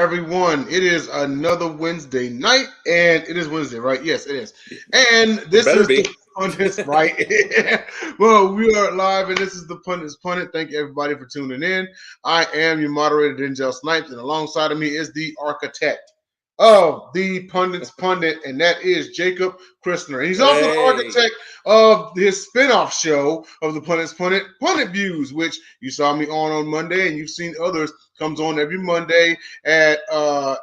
everyone? It is another Wednesday night, and it is Wednesday, right? Yes, it is. And this is the Pundits, right? Well, we are live, and this is the Pundits Pundit. Thank you, everybody, for tuning in. I am your moderator, Denzel Snipes, and alongside of me is the architect of the Pundits Pundit, and that is Jacob Christner. And he's also the architect of his spinoff show of the Pundits Pundit, Pundit Views, which you saw me on Monday, and you've seen others. Comes on every Monday at 7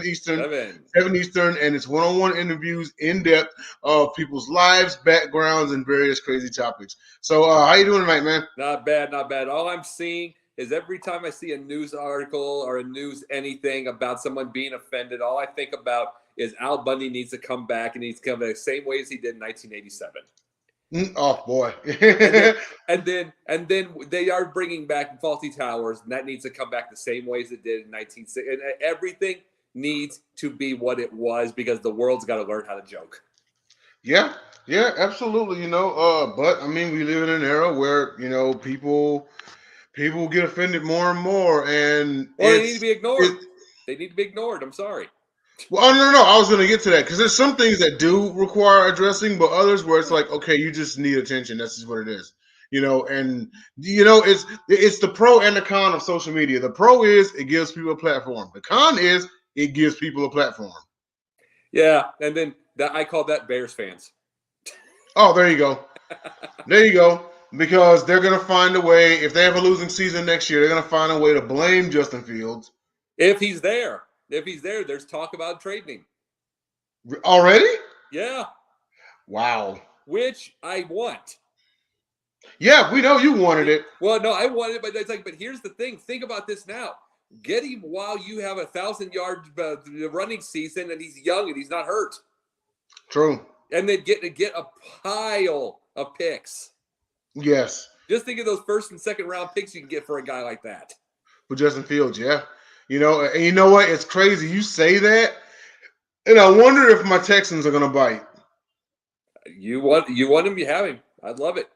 Eastern, and it's one-on-one interviews in depth of people's lives, backgrounds, and various crazy topics. So how you doing tonight, man? Not bad. All I'm seeing is every time I see a news article or a news anything about someone being offended, all I think about is Al Bundy needs to come back, and he needs to come back the same way as he did in 1987. Oh boy! and then they are bringing back Faulty Towers, and that needs to come back the same way as it did in 1960. And everything needs to be what it was because the world's got to learn how to joke. Yeah, absolutely. But I mean, we live in an era where people get offended more and more, and they need to be ignored. They need to be ignored. I'm sorry. Well, no. I was going to get to that because there's some things that do require addressing, but others where it's like, okay, you just need attention. That's just what it is, And it's the pro and the con of social media. The pro is it gives people a platform. The con is it gives people a platform. Yeah, and then I call that Bears fans. Oh, there you go. Because they're going to find a way. If they have a losing season next year, they're going to find a way to blame Justin Fields. If he's there, there's talk about trading him. Already? Yeah. Wow. Which I want. Yeah, we know you wanted it. Well, no, I wanted it, but it's like, but here's the thing. Think about this now. Get him while you have 1,000-yard running season, and he's young and he's not hurt. True. And then get a pile of picks. Yes. Just think of those first and second round picks you can get for a guy like that. For Justin Fields, yeah. And you know what? It's crazy. You say that, and I wonder if my Texans are going to bite. You want him, you have him. I'd love it.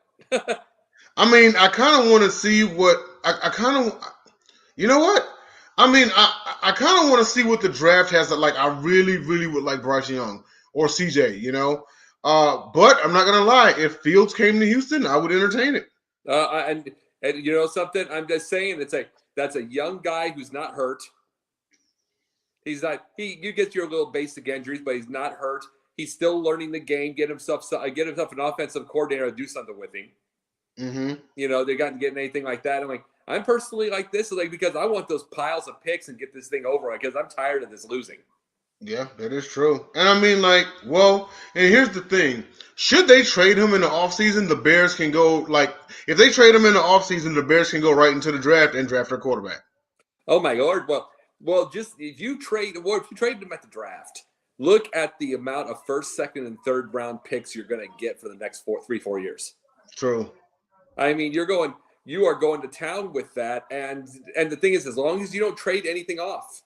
I mean, I kind of want to see what I kind of. You know what? I mean, I kind of want to see what the draft has. Like, I really, really would like Bryce Young or CJ. But I'm not going to lie. If Fields came to Houston, I would entertain it. And you know something? I'm just saying it's like. That's a young guy who's not hurt. You get your little basic injuries, but he's not hurt. He's still learning the game. Get himself an offensive coordinator to do something with him. Mm-hmm. They got getting anything like that. I'm personally like this, because I want those piles of picks and get this thing over because I'm tired of this losing. Yeah, that is true. And I mean, and here's the thing. Should they trade him in the offseason, the Bears can go, if they trade him in the offseason, the Bears can go right into the draft and draft their quarterback. Oh, my Lord. Well, just if you trade him at the draft, look at the amount of first, second, and third round picks you're going to get for the next 3-4 years. True. I mean, you are going to town with that. And the thing is, as long as you don't trade anything off,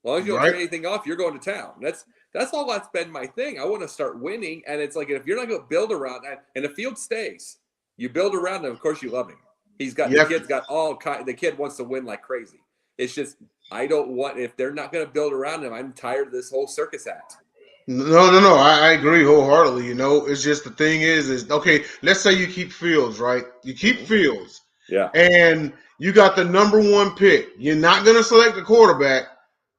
trade anything off, you're going to town. That's all that's been my thing. I want to start winning, and it's like if you're not going to build around that, and the field stays, you build around him. Of course, you love him. The kid's got all kind. The kid wants to win like crazy. It's just I don't want if they're not going to build around him. I'm tired of this whole circus act. No. I agree wholeheartedly. It's just the thing is okay. Let's say you keep Fields, right? You keep Fields, yeah, and you got the number one pick. You're not going to select the quarterback.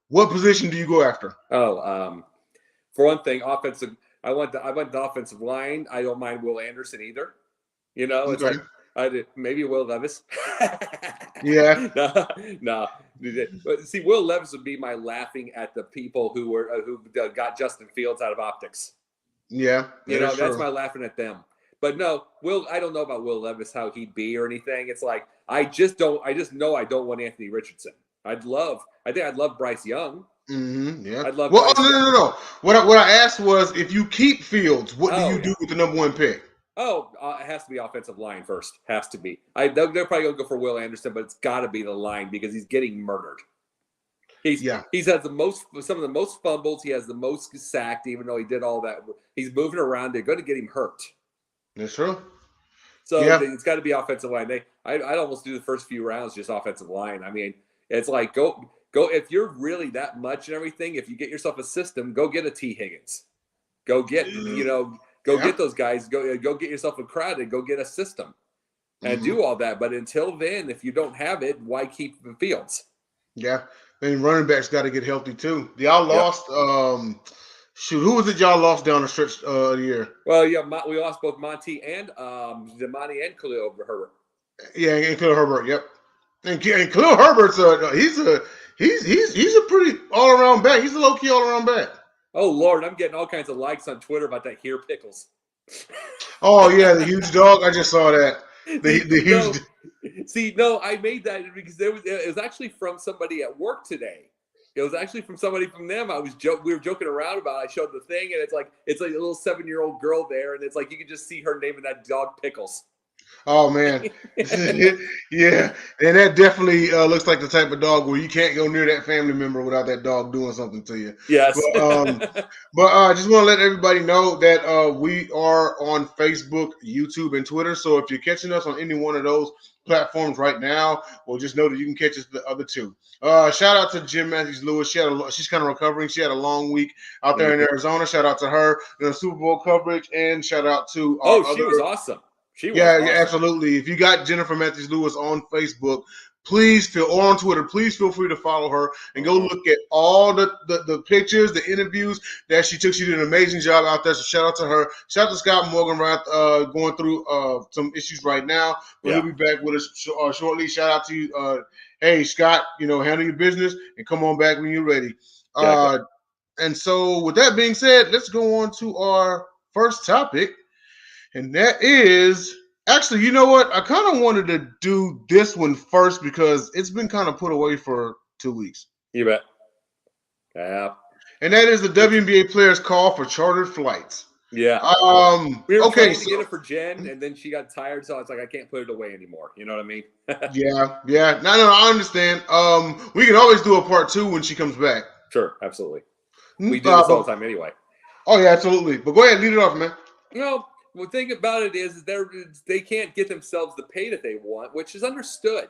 What position do you go after? For one thing, offensive. I went the offensive line. I don't mind Will Anderson either. It's okay. Maybe Will Levis. Yeah. No. See, Will Levis would be my laughing at the people who got Justin Fields out of optics. Yeah. That's my laughing at them. But no, I don't know about Will Levis, how he'd be or anything. It's like I just know I don't want Anthony Richardson. I think I'd love Bryce Young. Mm-hmm, yeah. I'd love. Well, no. What I asked was, if you keep Fields, what do you do with the number one pick? Oh, it has to be offensive line first. Has to be. They're probably gonna go for Will Anderson, but it's got to be the line because he's getting murdered. He's had some of the most fumbles. He has the most sacked, even though he did all that. He's moving around. They're going to get him hurt. That's true. So it's got to be offensive line. I'd almost do the first few rounds just offensive line. I mean, It's like go if you're really that much and everything. If you get yourself a system, go get a T. Higgins. Go get get those guys. Go get yourself a crowd and go get a system and do all that. But until then, if you don't have it, why keep the Fields? Yeah, and running backs got to get healthy too. Y'all lost. Who was it y'all lost down the stretch of the year? Well, yeah, we lost both Monty and Monty and Khalil Herbert. Yeah, and Khalil Herbert. Yep, and Khalil Herbert's he's a pretty all around back. He's a low key all around back. Oh Lord, I'm getting all kinds of likes on Twitter about that here pickles. Oh yeah, the huge dog. I just saw that. The huge. No, I made that because it was actually from somebody at work today. It was actually from somebody from them. We were joking around about it. I showed the thing, and it's like a little 7-year-old girl there, and it's like you can just see her naming that dog Pickles. Oh man, yeah, and that definitely looks like the type of dog where you can't go near that family member without that dog doing something to you. Yes. But I just want to let everybody know that we are on Facebook, YouTube, and Twitter. So if you're catching us on any one of those platforms right now, well, just know that you can catch us the other two. Shout out to Jenn Matthews-Lewis. She's kind of recovering. She had a long week out there in Arizona. Shout out to her, Super Bowl coverage, and shout out to she was awesome. Yeah, absolutely. If you got Jennifer Matthews-Lewis on Facebook, or on Twitter, please feel free to follow her and go look at all the pictures, the interviews that she took. She did an amazing job out there. So shout out to her. Shout out to Scott Morgonrath going through some issues right now, but he'll be back with us shortly. Shout out to you. Hey, Scott, handle your business and come on back when you're ready. And so with that being said, let's go on to our first topic. And that is, actually, you know what? I kind of wanted to do this one first because it's been kind of put away for 2 weeks. You bet. Yeah. And that is the WNBA players' call for chartered flights. Yeah. We were trying to get it for Jen, and then she got tired, so it's like I can't put it away anymore. You know what I mean? Yeah. No, I understand. We can always do a part 2 when she comes back. Sure, absolutely. We do this all the time anyway. Oh yeah, absolutely. But go ahead, lead it off, man. The thing about it is they can't get themselves the pay that they want, which is understood,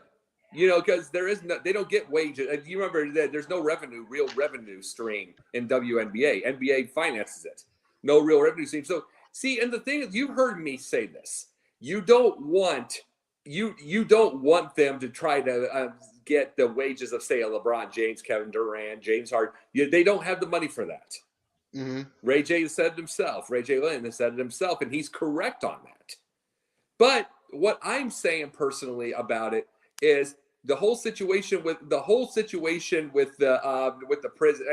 because they don't get wages. You remember that there's no real revenue stream in WNBA. NBA finances it. No real revenue stream. So see, and the thing is, you've heard me say this. You don't want them to try to get the wages of, say, a LeBron James, Kevin Durant, James Harden. They don't have the money for that. Mm-hmm. Ray J said it himself. Ray J Lynn has said it himself, and he's correct on that. But what I'm saying personally about it is the whole situation with the prison,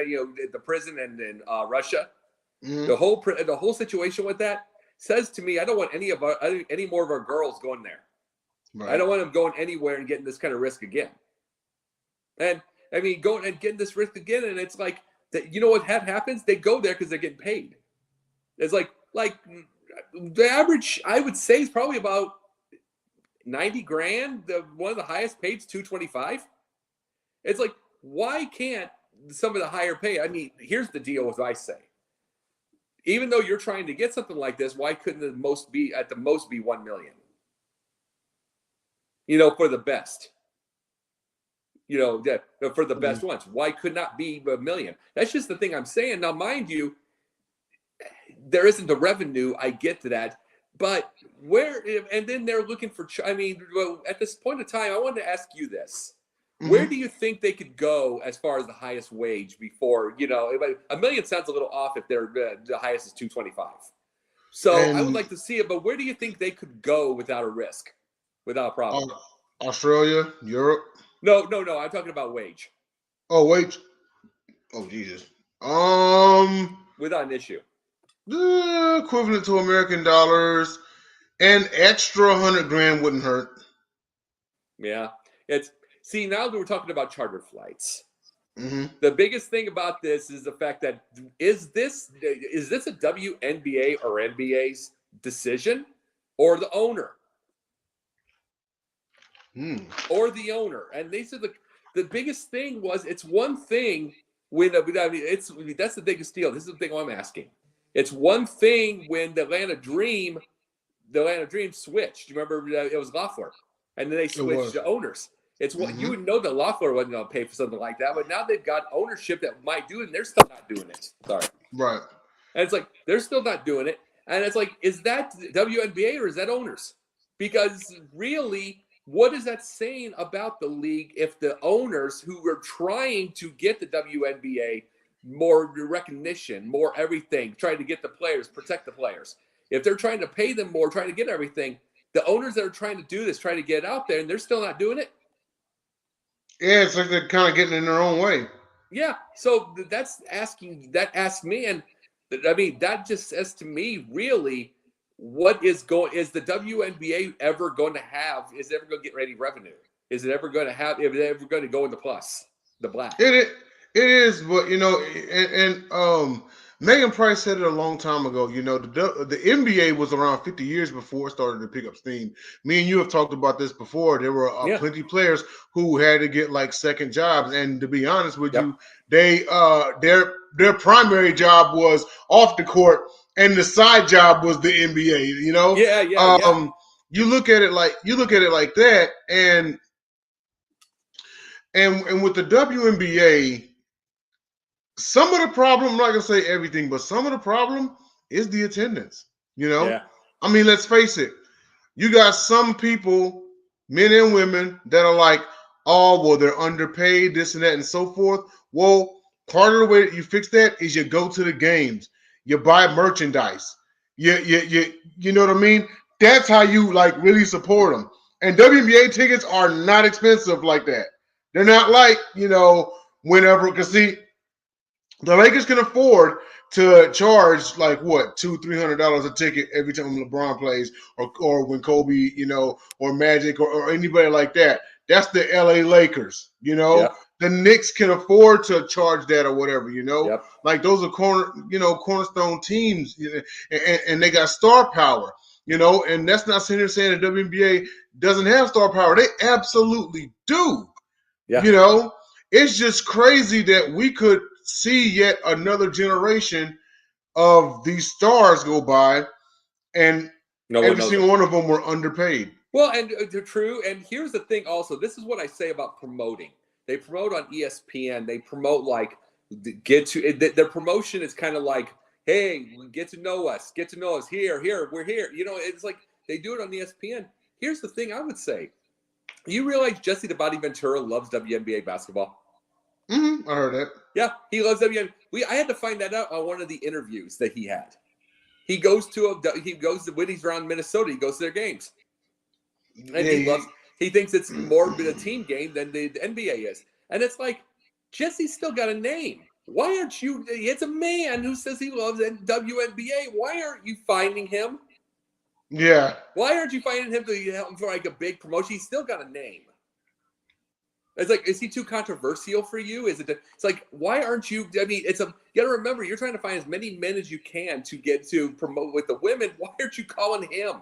the prison and in Russia. Mm-hmm. The whole situation with that says to me, I don't want any more of our girls going there. Right. I don't want them going anywhere and getting this kind of risk again. And I mean, going and getting this risk again, and it's like. What happens? They go there because they're getting paid. It's like the average, I would say, is probably about $90,000. One of the highest paid is $225,000. It's like, why can't some of the higher pay? I mean, here's the deal with I say. Even though you're trying to get something like this, why couldn't at the most be $1 million? For the best. For the best ones. Why could not be $1 million? That's just the thing I'm saying. Now, mind you, there isn't the revenue. I get to that. But and then they're looking for, at this point in time, I wanted to ask you this. Mm-hmm. Where do you think they could go as far as the highest wage before, $1 million sounds a little off if they're the highest is $225,000. So I would like to see it, but where do you think they could go without a risk, without a problem? Australia, Europe? No. I'm talking about wage. Oh, wage. Oh, Jesus. Without an issue. Equivalent to American dollars, an extra $100,000 wouldn't hurt. Yeah. Now that we're talking about charter flights. Mm-hmm. The biggest thing about this is the fact that is this a WNBA or NBA's decision or the owner? Or the owner. And they said the biggest thing was it's one thing when that's the biggest deal. This is the thing I'm asking. It's one thing when the Atlanta Dream switched. You remember it was Loeffler, and then they switched to owners. It's what you would know that Loeffler wasn't going to pay for something like that, but now they've got ownership that might do it, and they're still not doing it. Sorry. Right. And it's like, they're still not doing it. And it's like, is that WNBA or is that owners? Because really, what is that saying about the league if the owners who are trying to get the WNBA more recognition, more everything, trying to get the players, protect the players, if they're trying to pay them more, trying to get everything, the owners that are trying to do this, trying to get it out there, and they're still not doing it? Yeah, it's like they're kind of getting in their own way. Yeah, so that asks me, and I mean, that just says to me, really, is the WNBA ever going to have, is it ever going to get any revenue? Is it ever going to have, is it ever going to go in the black? It is, but and Megan Price said it a long time ago. The NBA was around 50 years before it started to pick up steam. Me and you have talked about this before. There were plenty of players who had to get like second jobs, and to be honest with you, they their primary job was off the court, and the side job was the NBA. You look at it like that, and with the WNBA. Some of the problem, I'm not going to say everything, but some of the problem is the attendance. I mean, let's face it. You got some people, men and women, that are like, oh, well, they're underpaid, this and that, and so forth. Well, part of the way that you fix that is you go to the games, you buy merchandise. You know what I mean? That's how you like really support them. And WNBA tickets are not expensive like that. They're not like, whenever, because see, the Lakers can afford to charge like what $200-300 a ticket every time LeBron plays, or when Kobe, or Magic, or anybody like that. That's the LA Lakers. The Knicks can afford to charge that or whatever. Like those are cornerstone teams, and they got star power. And that's not sitting here saying the WNBA doesn't have star power. They absolutely do. Yeah. It's just crazy that we could see yet another generation of these stars go by, and every single one of them were underpaid. Well, and they're true. And here's the thing also. This is what I say about promoting. They promote on ESPN. They promote like their promotion is kind of like, hey, get to know us. Get to know us. Here, we're here. It's like they do it on ESPN. Here's the thing I would say. You realize Jesse the Body Ventura loves WNBA basketball? Mm-hmm. I heard that. Yeah, he loves WNBA. I had to find that out on one of the interviews that he had. He goes when he's around Minnesota. He goes to their games, and he thinks it's more of a team game than the NBA is. And it's like, Jesse's still got a name. Why aren't you? It's a man who says he loves WNBA. Why aren't you finding him? Yeah. Why aren't you finding him for like a big promotion? He's still got a name. It's like, is he too controversial for you? It's like, why aren't you? I mean, you got to remember, you're trying to find as many men as you can to get to promote with the women. Why aren't you calling him?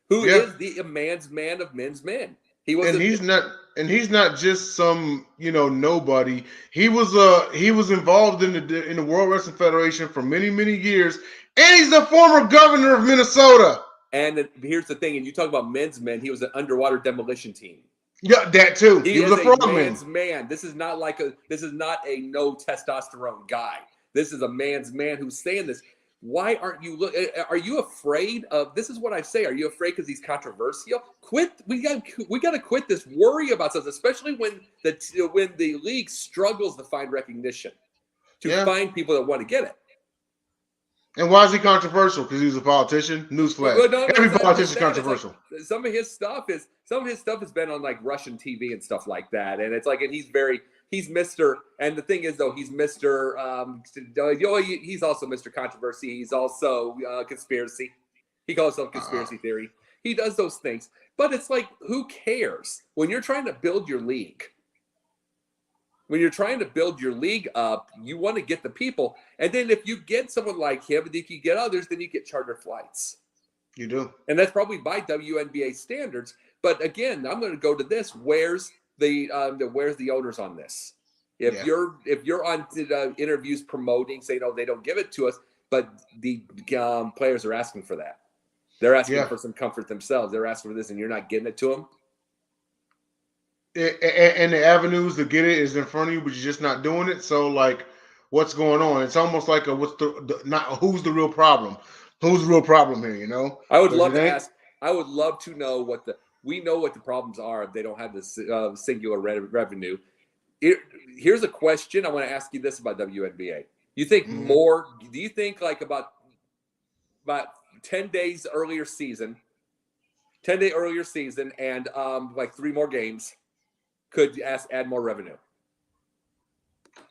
Who is the man's man of men's men? He's not just some nobody. He was involved in the World Wrestling Federation for many years, and he's the former governor of Minnesota. And here's the thing, and you talk about men's men. He was an underwater demolition team. Yeah, that too. He was a man's man. This is not a no testosterone guy. This is a man's man who's saying this. Why aren't you are you afraid of this? Is what I say. Are you afraid because he's controversial? Quit. We got to quit this worry about stuff, especially when the league struggles to find recognition, to find people that want to get it. And why is he controversial? Because he was a politician? Newsflash. Every politician is controversial. Like, some of his stuff has been on like Russian TV and stuff like that. And it's like, and he's Mr. And the thing is though, he's Mr. He's also Mr. Controversy. He's also conspiracy. He calls himself conspiracy theory. He does those things. But it's like, who cares? When you're trying to build your league, up, you want to get the people. And then if you get someone like him, and if you get others, then you get charter flights. You do. And that's probably by WNBA standards. But again, I'm going to go to this. Where's the owners on this? If you're on interviews promoting, say, no, they don't give it to us, but the players are asking for that. They're asking for some comfort themselves. They're asking for this, and you're not getting it to them. and the avenues to get it is in front of you, but you're just not doing it. So like, what's going on? It's almost like what's the not who's the real problem? Who's the real problem here? You know? I would Don't you love to think? ask. I would love to know we know what the problems are if they don't have this singular revenue. Here's a question I want to ask you this about WNBA. You think Mm-hmm. do you think like about 10 days earlier season, 10-day earlier season and like 3 more games could add more revenue?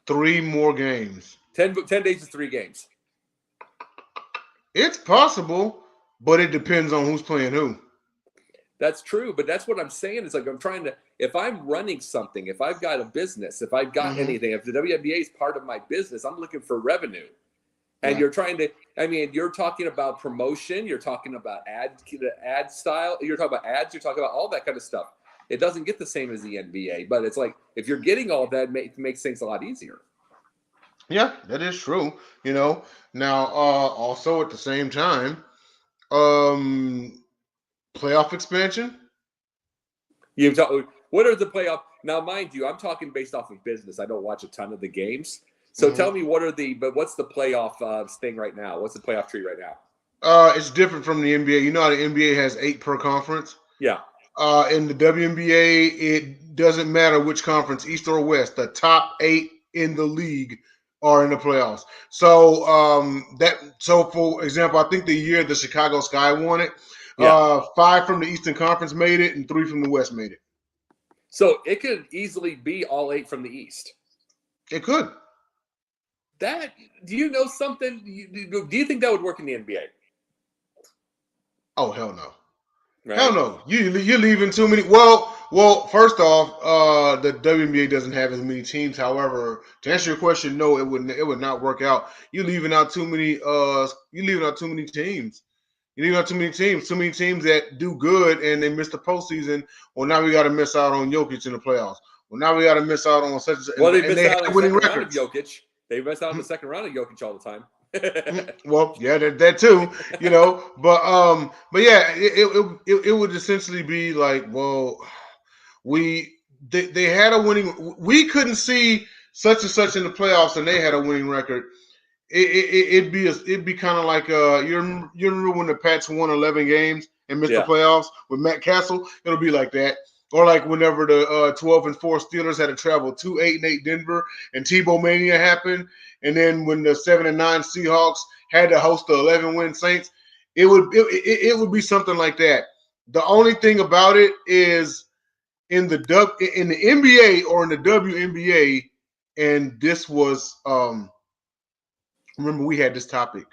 3 more games. 10 days is 3 games. It's possible, but it depends on who's playing who. That's true, but that's what I'm saying. It's like if I'm running something, if I've got a business, if I've got anything, if the WNBA is part of my business, I'm looking for revenue. And you're you're talking about promotion, you're talking about ad style, you're talking about ads, you're talking about all that kind of stuff. It doesn't get the same as the NBA, but it's like if you're getting all that, it makes things a lot easier. Yeah, that is true. You know, now also at the same time, playoff expansion. What are the playoff? Now, mind you, I'm talking based off of business. I don't watch a ton of the games. So tell me what's the playoff thing right now? What's the playoff tree right now? It's different from the NBA. You know how the NBA has 8 per conference? Yeah. In the WNBA, it doesn't matter which conference, East or West. The top 8 in the league are in the playoffs. So for example, I think the year the Chicago Sky won it, 5 from the Eastern Conference made it, and 3 from the West made it. So it could easily be all 8 from the East. It could. Do you know something? Do you think that would work in the NBA? Oh, hell no. Right. Hell no. You're leaving too many. Well, first off, the WNBA doesn't have as many teams. However, to answer your question, no, it would not work out. You're leaving out too many teams. You leave out too many teams that do good and they miss the postseason. Well, now we got to miss out on Jokic in the playoffs. Well, now we got to miss out on such. Well, they miss out on the winning second records. round of Jokic. They miss out on the second round of Jokic all the time. Well, yeah, that too, you know. But yeah, it would essentially be like, well, they had a winning. We couldn't see such and such in the playoffs, and they had a winning record. It'd be kind of like you remember when the Pats won 11 games and missed the playoffs with Matt Castle? It'll be like that. Or like whenever the 12-4 Steelers had to travel to 8-8 Denver and Tebow Mania happened, and then when the 7-9 Seahawks had to host the 11-win Saints, it would be something like that. The only thing about it is in the NBA or in the WNBA, and this was remember we had this topic.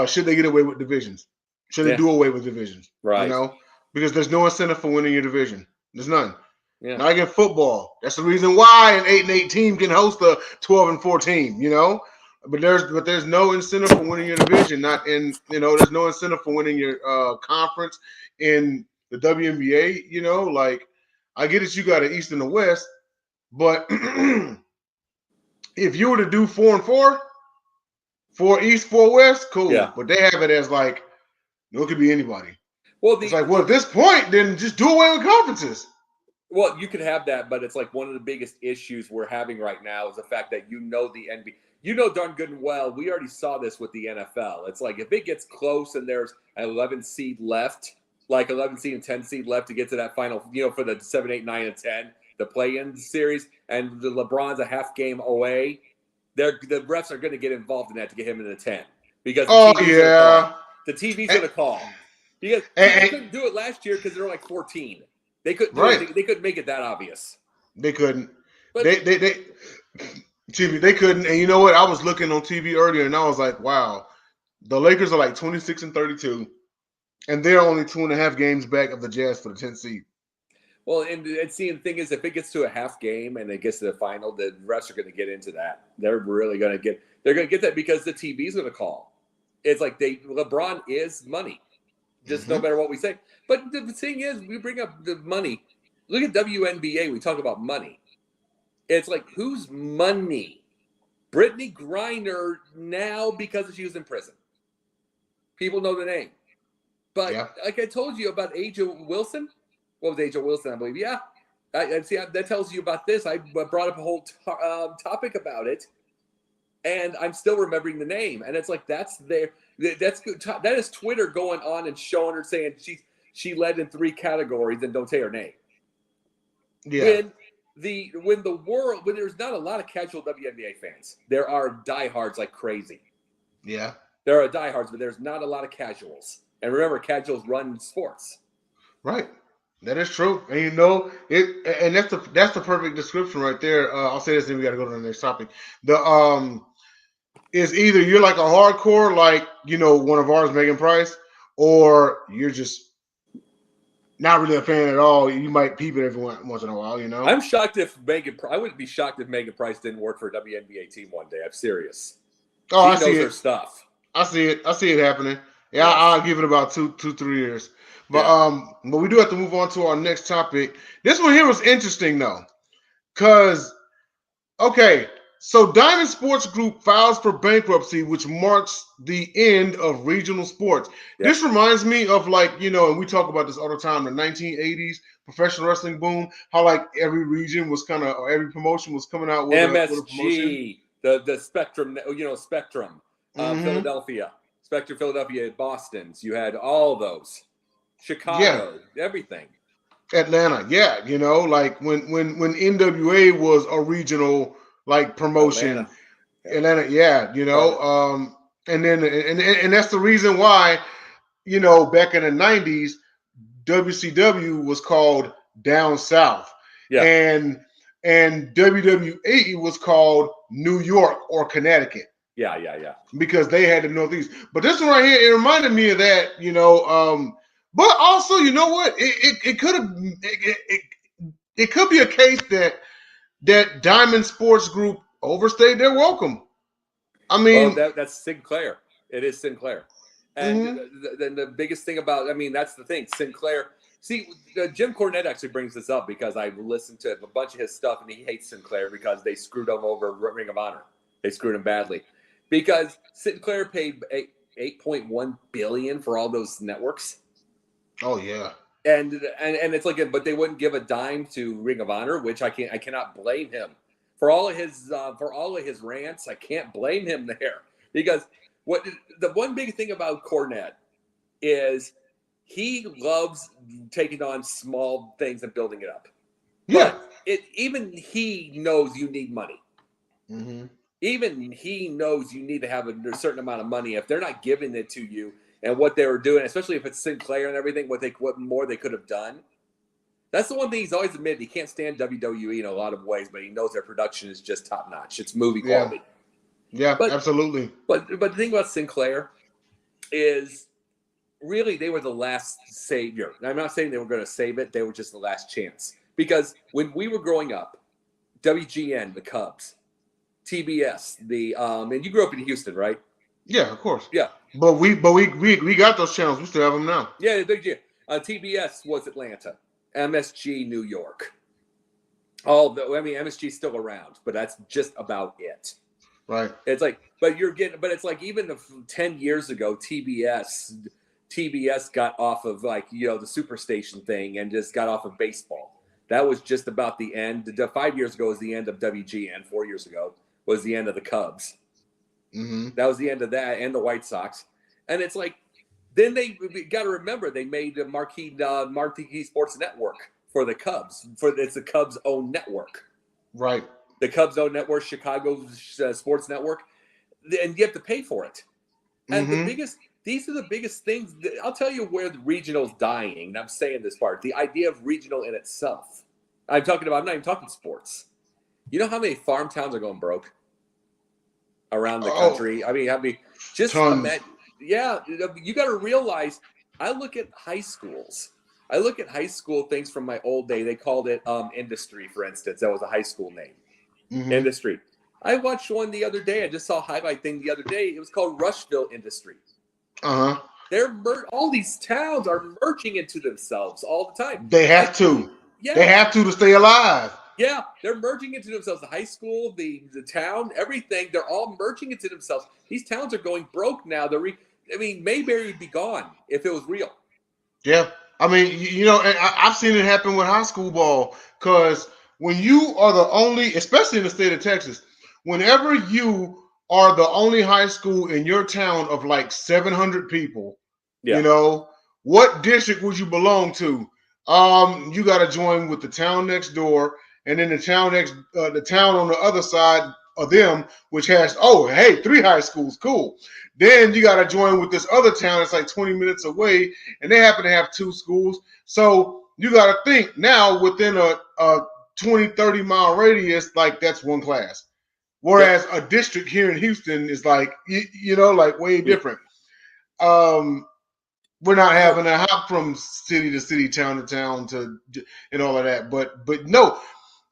Should they get away with divisions? Should they do away with divisions? Right. You know, because there's no incentive for winning your division. There's none. Yeah. Not against football. That's the reason why an 8-8 team can host a 12-4 team. You know, but there's no incentive for winning your division. There's no incentive for winning your conference in the WNBA. You know, like I get it, you got an East and a West, but if you were to do 4-4. 4 East, 4 West, cool. Yeah. But they have it as like, it could be anybody. Well, it's like, at this point, then just do away with conferences. Well, you could have that, but it's like one of the biggest issues we're having right now is the fact that the NBA. You know darn good and well, we already saw this with the NFL. It's like if it gets close and there's an 11 seed left, like 11 seed and 10 seed left to get to that final, for the 7, 8, 9, and 10, the play-in series, and the LeBron's a half game away, the refs are going to get involved in that to get him in the 10 because the TV's going to call. Because they couldn't do it last year because they were like 14. They couldn't do it. They couldn't make it that obvious. They couldn't. But they couldn't. And you know what? I was looking on TV earlier and I was like, wow, the Lakers are like 26-32, and they're only 2.5 games back of the Jazz for the 10th seed. Well, and the thing is, if it gets to a half game and it gets to the final, the refs are going to get into that. They're really going to get. They're going to get that because the TV's going to call. It's like LeBron is money, just no matter what we say. But the thing is, we bring up the money. Look at WNBA. We talk about money. It's like whose money? Brittany Griner now because she was in prison. People know the name, but like I told you about Aja Wilson. What was Aja Wilson, I believe? Yeah. See, that tells you about this. I brought up a whole topic about it, and I'm still remembering the name. And it's like that's good. That is Twitter going on and showing her saying she led in 3 categories and don't say her name. Yeah. When there's not a lot of casual WNBA fans, there are diehards like crazy. Yeah. There are diehards, but there's not a lot of casuals. And remember, casuals run sports. Right. That is true. And you know, and that's the perfect description right there. I'll say this, then we gotta go to the next topic. Is either you're like a hardcore, like, you know, one of ours, Megan Price, or you're just not really a fan at all. You might peep it every once in a while, you know. I'm shocked if I wouldn't be shocked if Megan Price didn't work for a WNBA team one day. I'm serious. Oh, she knows her stuff. I see it happening. Yeah, yes. I'll give it about 2-3 years. But but we do have to move on to our next topic. This one here was interesting though, because so Diamond Sports Group files for bankruptcy, which marks the end of regional sports. Yep. This reminds me of, like, you know, and we talk about this all the time, the 1980s professional wrestling boom, how like every region was kind of, or every promotion was coming out with MSG, a promotion. The Spectrum, you know, Spectrum, Philadelphia, Spectrum, Philadelphia, Boston's. You had all those. Chicago, everything. Atlanta, you know, like when NWA was a regional like promotion, Atlanta, you know, and then and that's the reason why, you know, back in the 90s, WCW was called Down South, and WWE was called New York or Connecticut. Yeah. Because they had the Northeast. But this one right here, it reminded me of that, you know. But also, you know what? It could be a case that Diamond Sports Group overstayed their welcome. I mean, that's Sinclair. It is Sinclair, and then the biggest thing about, I mean, that's the thing, Sinclair. See, Jim Cornette actually brings this up because I've listened to a bunch of his stuff, and he hates Sinclair because they screwed him over Ring of Honor. They screwed him badly because Sinclair paid $8.1 billion for all those networks. Oh yeah, and it's like, but they wouldn't give a dime to Ring of Honor, which I cannot blame him for all of his rants. I can't blame him there, because the one big thing about Cornette is he loves taking on small things and building it up. Yeah, but even he knows you need money. Mm-hmm. Even he knows you need to have a certain amount of money. If they're not giving it to you. And what they were doing, especially if it's Sinclair and everything, what more they could have done. That's the one thing he's always admitted. He can't stand WWE in a lot of ways, but he knows their production is just top notch. It's movie quality. Yeah, absolutely. But the thing about Sinclair is, really, they were the last savior. I'm not saying they were going to save it. They were just the last chance. Because when we were growing up, WGN, the Cubs, TBS, and you grew up in Houston, right? Yeah, of course. Yeah. But we got those channels. We still have them now. Yeah. TBS was Atlanta. MSG, New York. MSG is still around, but that's just about it. Right. It's like, but it's like, even 10 years ago, TBS got off of, like, you know, the Superstation thing and just got off of baseball. That was just about the end. 5 years ago was the end of WGN. 4 years ago was the end of the Cubs. Mm-hmm. That was the end of that, and the White Sox. And it's like, then they got to remember, they made a marquee sports network for the Cubs. It's the Cubs' own network. Right. The Cubs' own network, Chicago's sports network. And you have to pay for it. And these are the biggest things. I'll tell you where the regional's dying. And I'm saying this part. The idea of regional in itself. I'm not even talking sports. You know how many farm towns are going broke around the country? I mean, just imagine. Yeah, you got to realize. I look at high schools. I look at high school things from my old day. They called it Industry, for instance. That was a high school name. Industry. I watched one the other day. I just saw a highlight thing the other day. It was called Rushville Industry. All these towns are merging into themselves all the time. They have to. Yeah. They have to stay alive. Yeah, they're merging into themselves. The high school, the town, everything, they're all merging into themselves. These towns are going broke now. Mayberry would be gone if it was real. Yeah, I mean, and I've seen it happen with high school ball because when you are the only, especially in the state of Texas, whenever you are the only high school in your town of like 700 people, what district would you belong to? You got to join with the town next door, and then the town on the other side of them, which has 3 high schools, cool. Then you got to join with this other town that's like 20 minutes away, and they happen to have 2 schools. So you got to think now within a 20, 30-mile radius, like that's one class. Whereas a district here in Houston is like, like way different. We're not having a hop from city to city, town to town, and all of that. But no,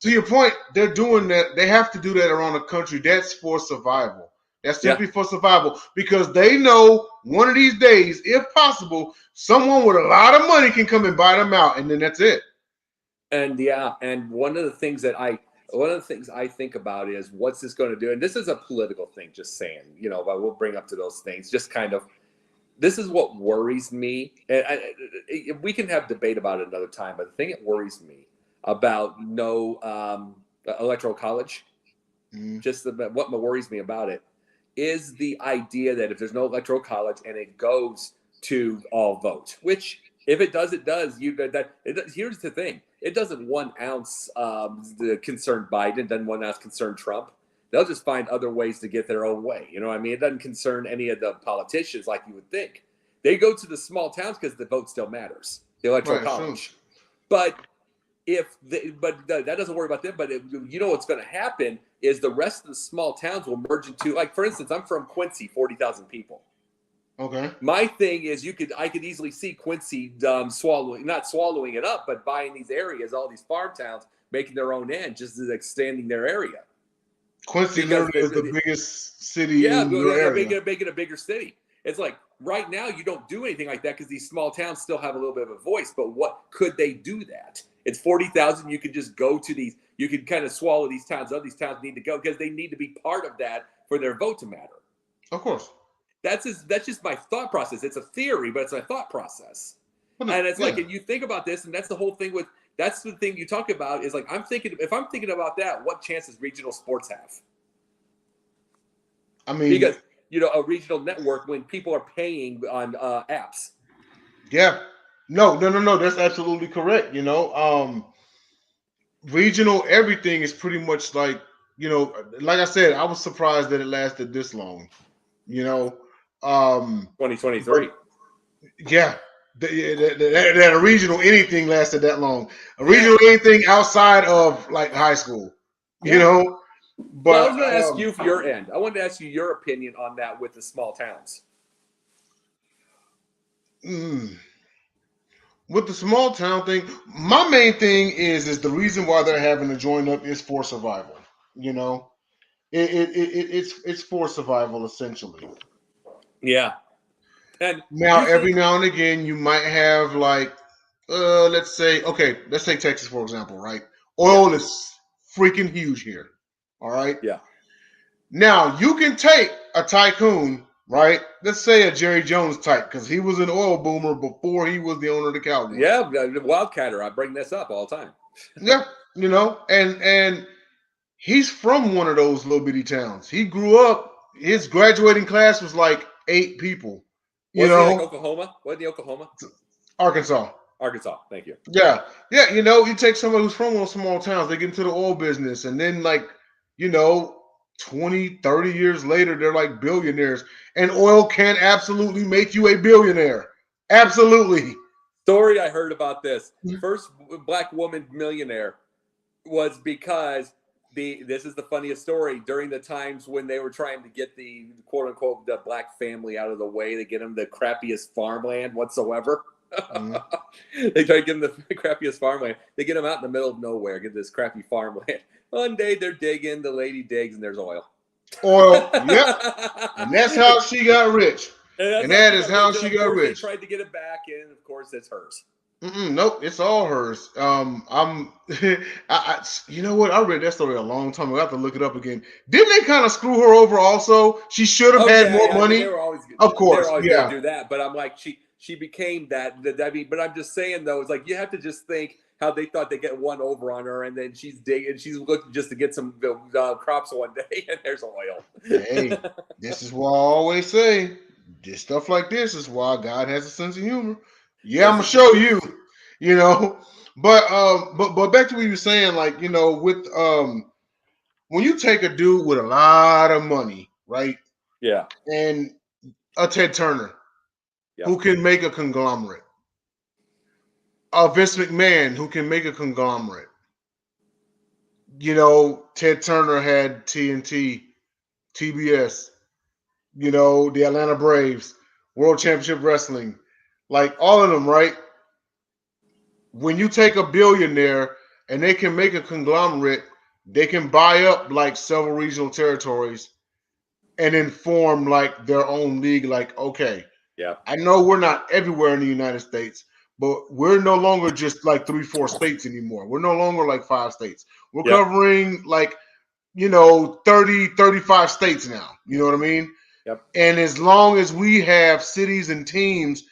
to your point, they're doing that. They have to do that around the country. That's for survival. That's simply for survival because they know one of these days, if possible, someone with a lot of money can come and buy them out, and then that's it. And and one of the things I think about is what's this going to do? And this is a political thing, just saying, but we'll bring up to those things. Just kind of, this is what worries me. And we can have debate about it another time, but the thing that worries me about no electoral college, what worries me about it is the idea that if there's no electoral college and it goes to all vote, which if it does, it does. Here's the thing. It doesn't 1 ounce concern Biden. It doesn't 1 ounce concern Trump. They'll just find other ways to get their own way. You know what I mean? It doesn't concern any of the politicians like you would think. They go to the small towns because the vote still matters. The electoral college. True. But that doesn't worry about them. But what's going to happen is the rest of the small towns will merge into, like, for instance, I'm from Quincy, 40,000 people. Okay. My thing is I could easily see Quincy not swallowing it up, but buying these areas, all these farm towns, making their own end, just expanding their area. Quincy literally is the biggest city in your area. Making a bigger city. It's like right now you don't do anything like that because these small towns still have a little bit of a voice. But what could they do that? It's 40,000. You could just go to these. You could kind of swallow these towns. These towns need to go because they need to be part of that for their vote to matter. Of course. That's just my thought process. It's a theory, but it's my thought process. And it's like, and you think about this, and that's the whole thing that's the thing you talk about is like, if I'm thinking about that, what chance does regional sports have? I mean, because, a regional network when people are paying on apps. Yeah. No. That's absolutely correct. Regional everything is pretty much like, like I said, I was surprised that it lasted this long. 2023. Yeah, that a regional anything lasted that long. A regional anything outside of like high school, But I was going to ask you for your end. I wanted to ask you your opinion on that with the small towns. With the small town thing, my main thing is the reason why they're having to join up is for survival. It's for survival essentially. Yeah. And now every now and again you might have like let's take Texas for example, right? Oil is freaking huge here. All right? Yeah. Now you can take a tycoon, right? Let's say a Jerry Jones type, because he was an oil boomer before he was the owner of the Cowboys. Yeah, the Wildcatter. I bring this up all the time. Yeah, and he's from one of those little bitty towns. He grew up, his graduating class was like 8 people. Was he like Oklahoma? Wasn't he Oklahoma? Arkansas. Thank you. Yeah. You take somebody who's from one of those small towns, they get into the oil business, and then 20, 30 years later, they're like billionaires. And oil can absolutely make you a billionaire. Absolutely. Story I heard about this. First black woman millionaire was because this is the funniest story. During the times when they were trying to get the quote unquote the black family out of the way, to get them the crappiest farmland whatsoever. They try to get them the crappiest farmland. They get them out in the middle of nowhere, get this crappy farmland. One day they're digging, the lady digs, and there's oil. Yep. And that's how she got rich. And that is how she got rich. They tried to get it back, and of course it's hers. Nope, it's all hers. You know what? I read that story a long time ago. I have to look it up again. Didn't they kind of screw her over also? She should have had more money. They were always of course, gonna do that. But I'm like, she became that. I mean, but I'm just saying though, it's like you have to just think how they thought they get one over on her, and then she's looking just to get some crops one day, and there's oil. Hey, this is what I always say. Just stuff like this is why God has a sense of humor. Yeah, I'm gonna show you, you know. But back to what you were saying, like, you know, with when you take a dude with a lot of money, right? Yeah. And a Ted Turner, who can make a conglomerate. A Vince McMahon, who can make a conglomerate. You know, Ted Turner had TNT, TBS, you know, the Atlanta Braves, World Championship Wrestling, like all of them, right? When you take a billionaire and they can make a conglomerate, they can buy up like several regional territories and then form like their own league. Like, okay, I know we're not everywhere in the United States, but we're no longer just like 3-4 states anymore. We're no longer like 5 states. We're covering like, you know, 30-35 states now. You know what I mean? Yep. And as long as we have cities and teams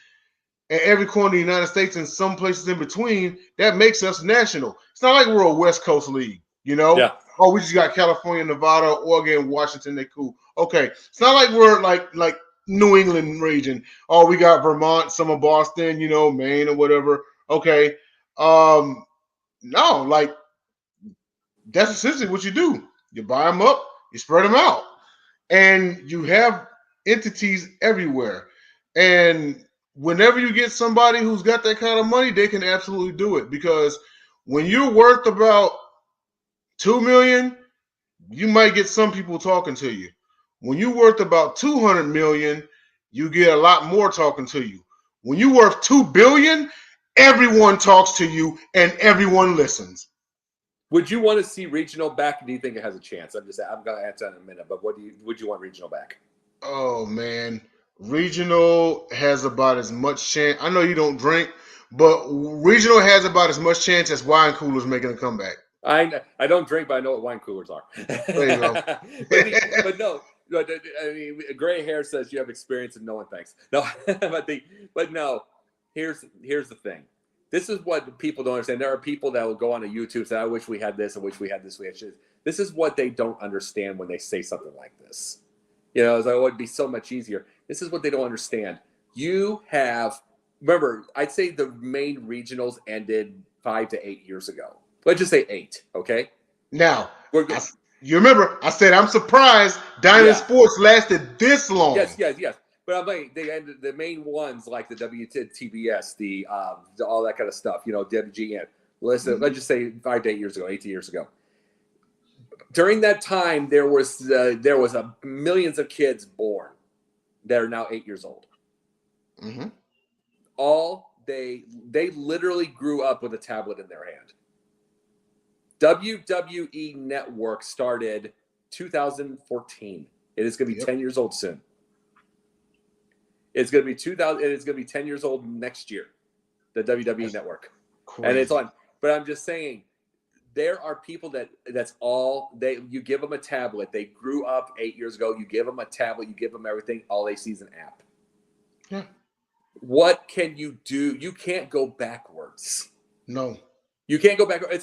in every corner of the United States and some places in between, that makes us national. It's not like we're a West Coast league, you know? Yeah. Oh, we just got California, Nevada, Oregon, Washington. They cool. Okay. It's not like we're like New England region. Oh, we got Vermont, some of Boston, you know, Maine or whatever. Okay. No, like that's essentially what you do. You buy them up, you spread them out, and you have entities everywhere. And whenever you get somebody who's got that kind of money, they can absolutely do it, because when you're worth about $2 million, you might get some people talking to you. When you're worth about 200 million, you get a lot more talking to you. When you're worth 2 billion, everyone talks to you and everyone listens. Would you want to see regional back? Do you think it has a chance? I'm going to answer that in a minute. But would you want regional back? Oh man, regional has about as much chance. I know you don't drink, but regional has about as much chance as wine coolers making a comeback. I don't drink, but I know what wine coolers are. There you go. but no, I mean, gray hair says you have experience and no one thanks. No, but no. Here's the thing. This is what people don't understand. There are people that will go on to YouTube and say, "I wish we had this. I wish we had this. We had this." This is what they don't understand when they say something like this. You know, it's like, oh, it'd be so much easier. This is what they don't understand. You have, remember, I'd say the main regionals ended 5 to 8 years ago. Let's just say 8, okay? Now, you remember, I said I'm surprised Diamond Sports lasted this long. Yes. But I'm like, they ended the main ones like the WTBS, the all that kind of stuff, you know, WGN. Let's just say 5 to 8 years ago, 8 years ago. During that time, there was millions of kids born that are now 8 years old. Mm-hmm. All they literally grew up with a tablet in their hand. WWE Network started 2014. It is going to be 10 years old soon. It's going to be 2000. It is going to be 10 years old next year. The WWE Network, crazy. And it's on. But I'm just saying, there are people that's all they. You give them a tablet. They grew up 8 years ago. You give them a tablet. You give them everything. All they see is an app. Yeah. What can you do? You can't go backwards. No. You can't go backwards.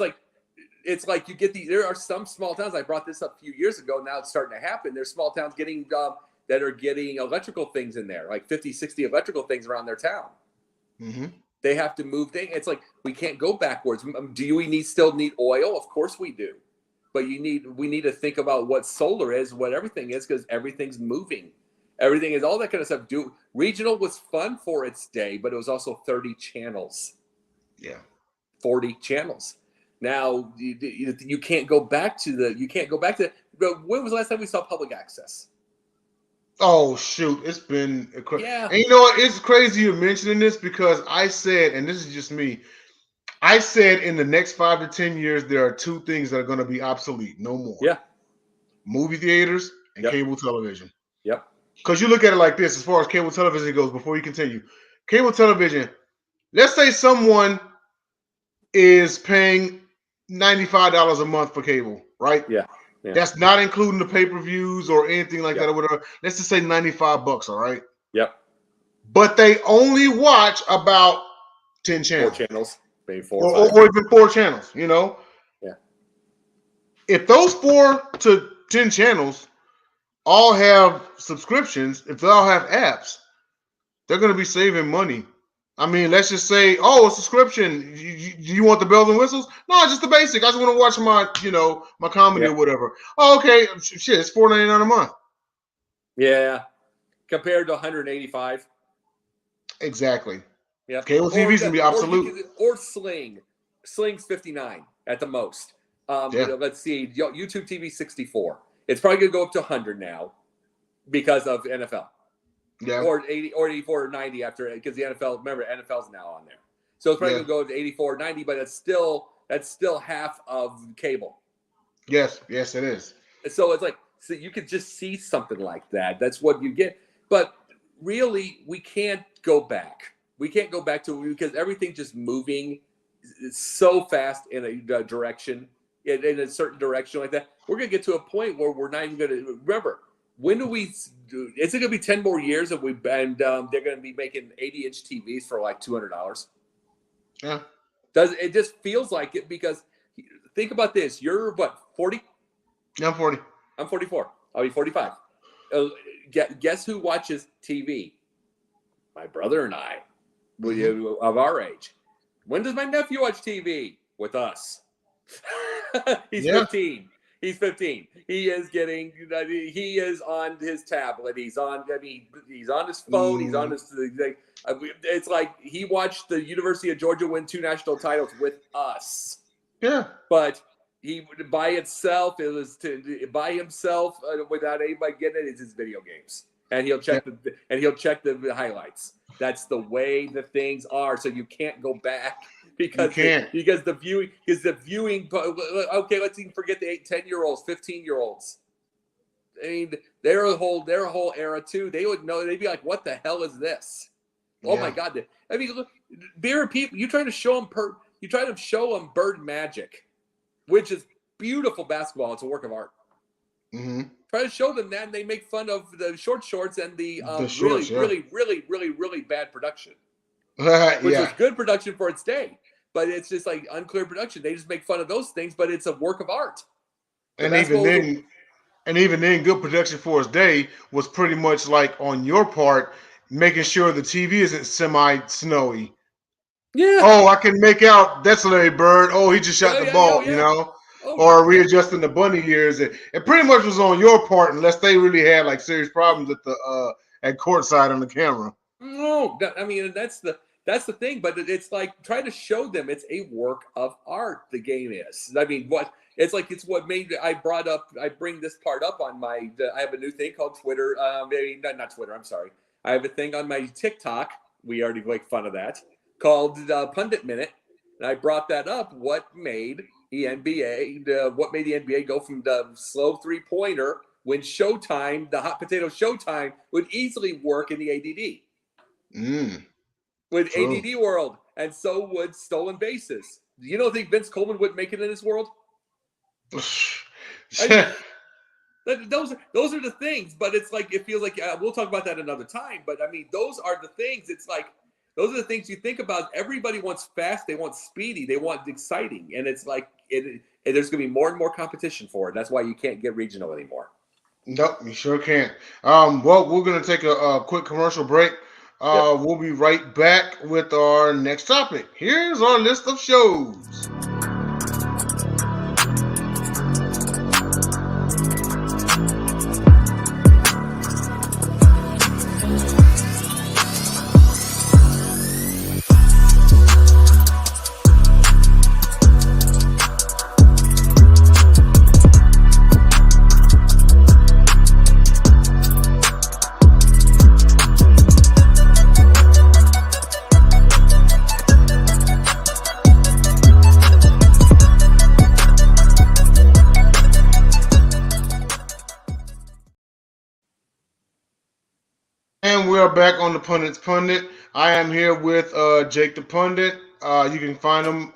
It's like you get there are some small towns. I brought this up a few years ago. Now it's starting to happen. There's small towns that are getting electrical things in there, like 50, 60 electrical things around their town. Mm-hmm. They have to move things. It's like we can't go backwards. Do we still need oil? Of course we do. But we need to think about what solar is, what everything is, because everything's moving. Everything is all that kind of stuff. Regional was fun for its day, but it was also 30 channels. Yeah. 40 channels. Now you can't go back to but when was the last time we saw public access? Oh shoot, it's been yeah. And you know what? It's crazy you're mentioning this, because I said, and this is just me, I said in the next 5 to 10 years there are 2 things that are going to be obsolete, no more. Yeah. Movie theaters and cable television. Yep. Because you look at it like this, as far as cable television goes, before you continue. Cable television, let's say someone is paying $95 a month for cable, right? Yeah. That's not including the pay-per-views or anything like that or whatever. Let's just say $95, all right? Yep. but they only watch about 10 channels. 4 channels, maybe 4 or 5. Or even 4 channels, Yeah. If those 4 to 10 channels all have subscriptions, if they all have apps, they're going to be saving money. I mean, let's just say, a subscription. You want the bells and whistles? No, just the basic. I just want to watch my comedy or whatever. Oh, okay. Shit, it's $4.99 a month. Yeah. Compared to $185. Exactly. Yeah. Cable TV's going to be obsolete. Or Sling. Sling's $59 at the most. Let's see. YouTube TV $64. It's probably going to go up to $100 now because of NFL. Yeah. Or 80 or 84 or 90 after, because the NFL, remember, NFL's now on there. So it's probably going to go to 84 or 90, but that's still half of cable. Yes, it is. So it's like, so you could just see something like that. That's what you get. But really, we can't go back. We can't go back to, because everything's just moving so fast in a direction, in a certain direction like that. We're going to get to a point where we're not even going to remember. When do we? Is it going to be 10 more years they're going to be making 80-inch TVs for like $200? Yeah. It just feels like it, because think about this. You're what, 40? Yeah, I'm 40. I'm 44. I'll be 45. Guess who watches TV? My brother and I, of our age. When does my nephew watch TV? With us. He's 15. He's 15. He is on his tablet. He's on his phone. He's on his. It's like he watched the University of Georgia win 2 national titles with us. Yeah. But he by himself, by himself without anybody getting it. It's his video games, and he'll check the highlights. That's the way the things are. So you can't go back. Because the viewing. Okay, let's even forget the 8, 10-year-olds, 15-year-olds. I mean, their whole era too. They would know. They'd be like, "What the hell is this? Oh my God!" I mean, look, people. You try to show them Bird Magic, which is beautiful basketball. It's a work of art. Mm-hmm. Try to show them that, and they make fun of the shorts and the shorts, really bad production. Which was good production for its day, but it's just like unclear production. They just make fun of those things, but it's a work of art. And even then, good production for its day was pretty much like on your part, making sure the TV isn't semi-snowy. Yeah. Oh, I can make out that's Larry Bird. Oh, he just shot the ball, or readjusting the bunny ears. It pretty much was on your part, unless they really had like serious problems at courtside on the camera. No, I mean that's the thing, but it's like try to show them it's a work of art. The game is. I mean, it's what made I bring this part up on my. I have a new thing called Twitter. Maybe not Twitter. I'm sorry. I have a thing on my TikTok. We already make fun of that, called Pundit Minute, and I brought that up. What made the NBA go from the slow 3-pointer when Showtime, the hot potato Showtime, would easily work in the ADD. With True. ADD world, and so would stolen bases. You don't think Vince Coleman would make it in this world? I mean, those are the things, but it's like it feels like we'll talk about that another time. But I mean, those are the things. It's like those are the things you think about. Everybody wants fast, they want speedy, they want exciting, and it's like there's going to be more and more competition for it. That's why you can't get regional anymore. Nope, you sure can't. Well, we're going to take a quick commercial break. We'll be right back with our next topic. Here's our list of shows. And we are back on the Pundit's Pundit. I am here with Jake the Pundit. You can find him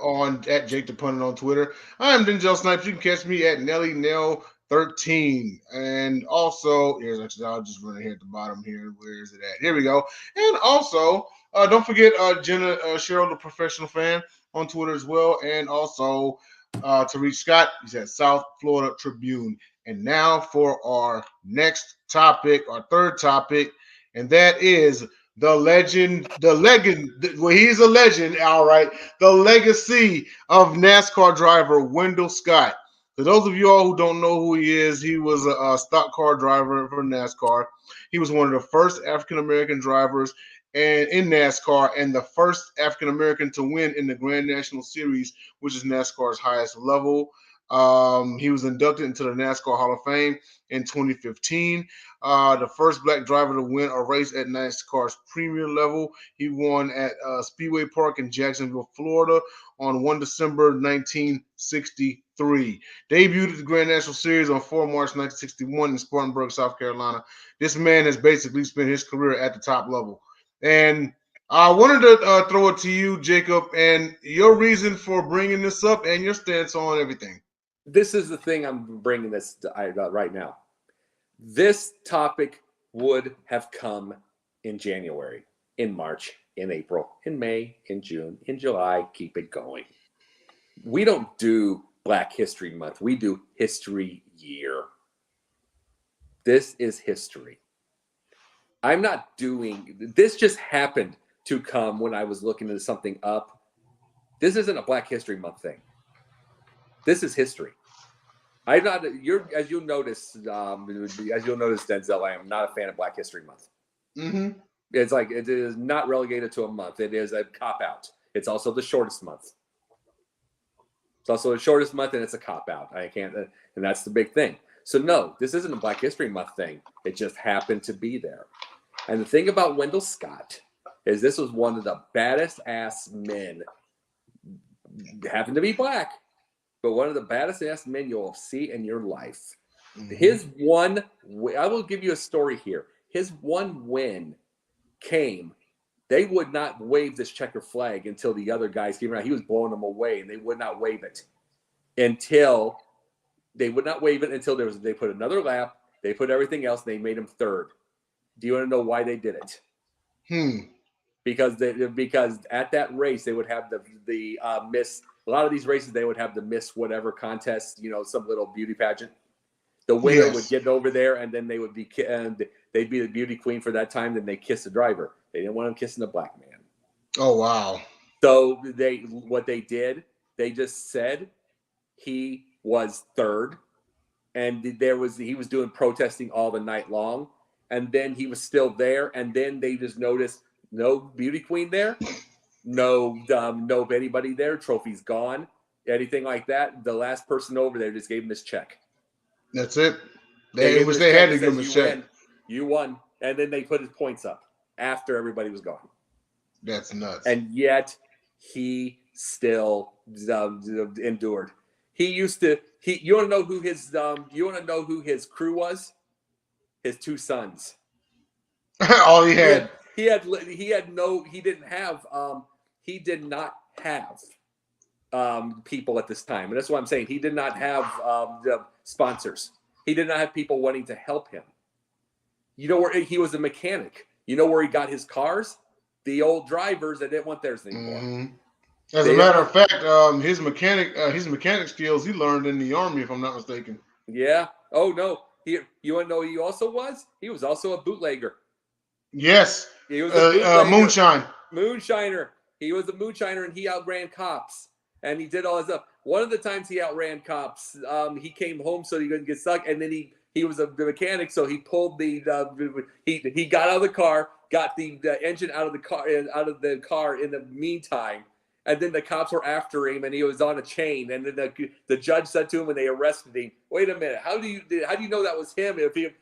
at Jake the Pundit on Twitter. I am Denzel Snipes. You can catch me at Nelly Nell 13. And also, I'll just run it here at the bottom here. Where is it at? Here we go. And also, don't forget Jenna Cheryl, the professional fan, on Twitter as well. And also to reach Scott, he's at South Florida Tribune. And now for our next topic, our third topic, and that is the legend. Well, he's a legend, all right. The legacy of NASCAR driver Wendell Scott. For those of you all who don't know who he is, he was a stock car driver for NASCAR. He was one of the first African-American drivers and in NASCAR and the first African-American to win in the Grand National Series, which is NASCAR's highest level. He was inducted into the NASCAR Hall of Fame in 2015. The first black driver to win a race at NASCAR's premier level. He won at Speedway Park in Jacksonville, Florida on 1 December 1963. Debuted at the Grand National Series on 4 March 1961 in Spartanburg, South Carolina. This man has basically spent his career at the top level. And I wanted to throw it to you, Jacob, and your reason for bringing this up and your stance on everything. This is the thing I'm bringing this right now. This topic would have come in January, in March, in April, in May, in June, in July. Keep it going. We don't do Black History Month. We do History Year. This is history. I'm not doing this. Just happened to come when I was looking into something up. This isn't a Black History Month thing. This is history. I'm not. As you'll notice, Denzel, I am not a fan of Black History Month. Mm-hmm. It's like it is not relegated to a month. It is a cop out. It's also the shortest month. It's also the shortest month, and it's a cop out. I can't, and that's the big thing. So no, this isn't a Black History Month thing. It just happened to be there. And the thing about Wendell Scott is this was one of the baddest ass men. Happened to be black, but one of the baddest ass men you'll see in your life. Mm-hmm. His one, I will give you a story here. His one win came. They would not wave this checker flag until the other guys came around. He was blowing them away, and they would not wave it until they put another lap. They put everything else. They made him third. Do you want to know why they did it? Because at that race they would have the miss. A lot of these races they would have the miss whatever contest. Some little beauty pageant. The winner would get over there, and then they'd be the beauty queen for that time. Then they kiss the driver. They didn't want him kissing the black man. Oh wow! So what they did, they just said he was third, and he was doing protesting all the night long, and then he was still there, and then they just noticed no beauty queen there, no anybody there, trophy's gone, anything like that. The last person over there just gave him this check. That's it. They had to give him a check. You won, and then they put his points up after everybody was gone. That's nuts. And yet he still endured. You want to know who his crew was? His two sons. All he had. He did not have people at this time. And that's what I'm saying. He did not have the sponsors. He did not have people wanting to help him. You know where he was a mechanic. You know where he got his cars? The old drivers that didn't want theirs anymore. Mm-hmm. As a matter of fact, his mechanic skills he learned in the Army, if I'm not mistaken. Yeah. Oh no. You want to know who he also was? He was also a bootlegger. Yes. He was a moonshiner. He was a moonshiner, and he outran cops, and he did all his stuff. One of the times he outran cops, he came home so he couldn't get stuck, and then he was the mechanic, so he pulled he got out of the car, got the engine out of the car in the meantime, and then the cops were after him, and he was on a chain, and then the judge said to him when they arrested him, "Wait a minute, how do you know that was him if the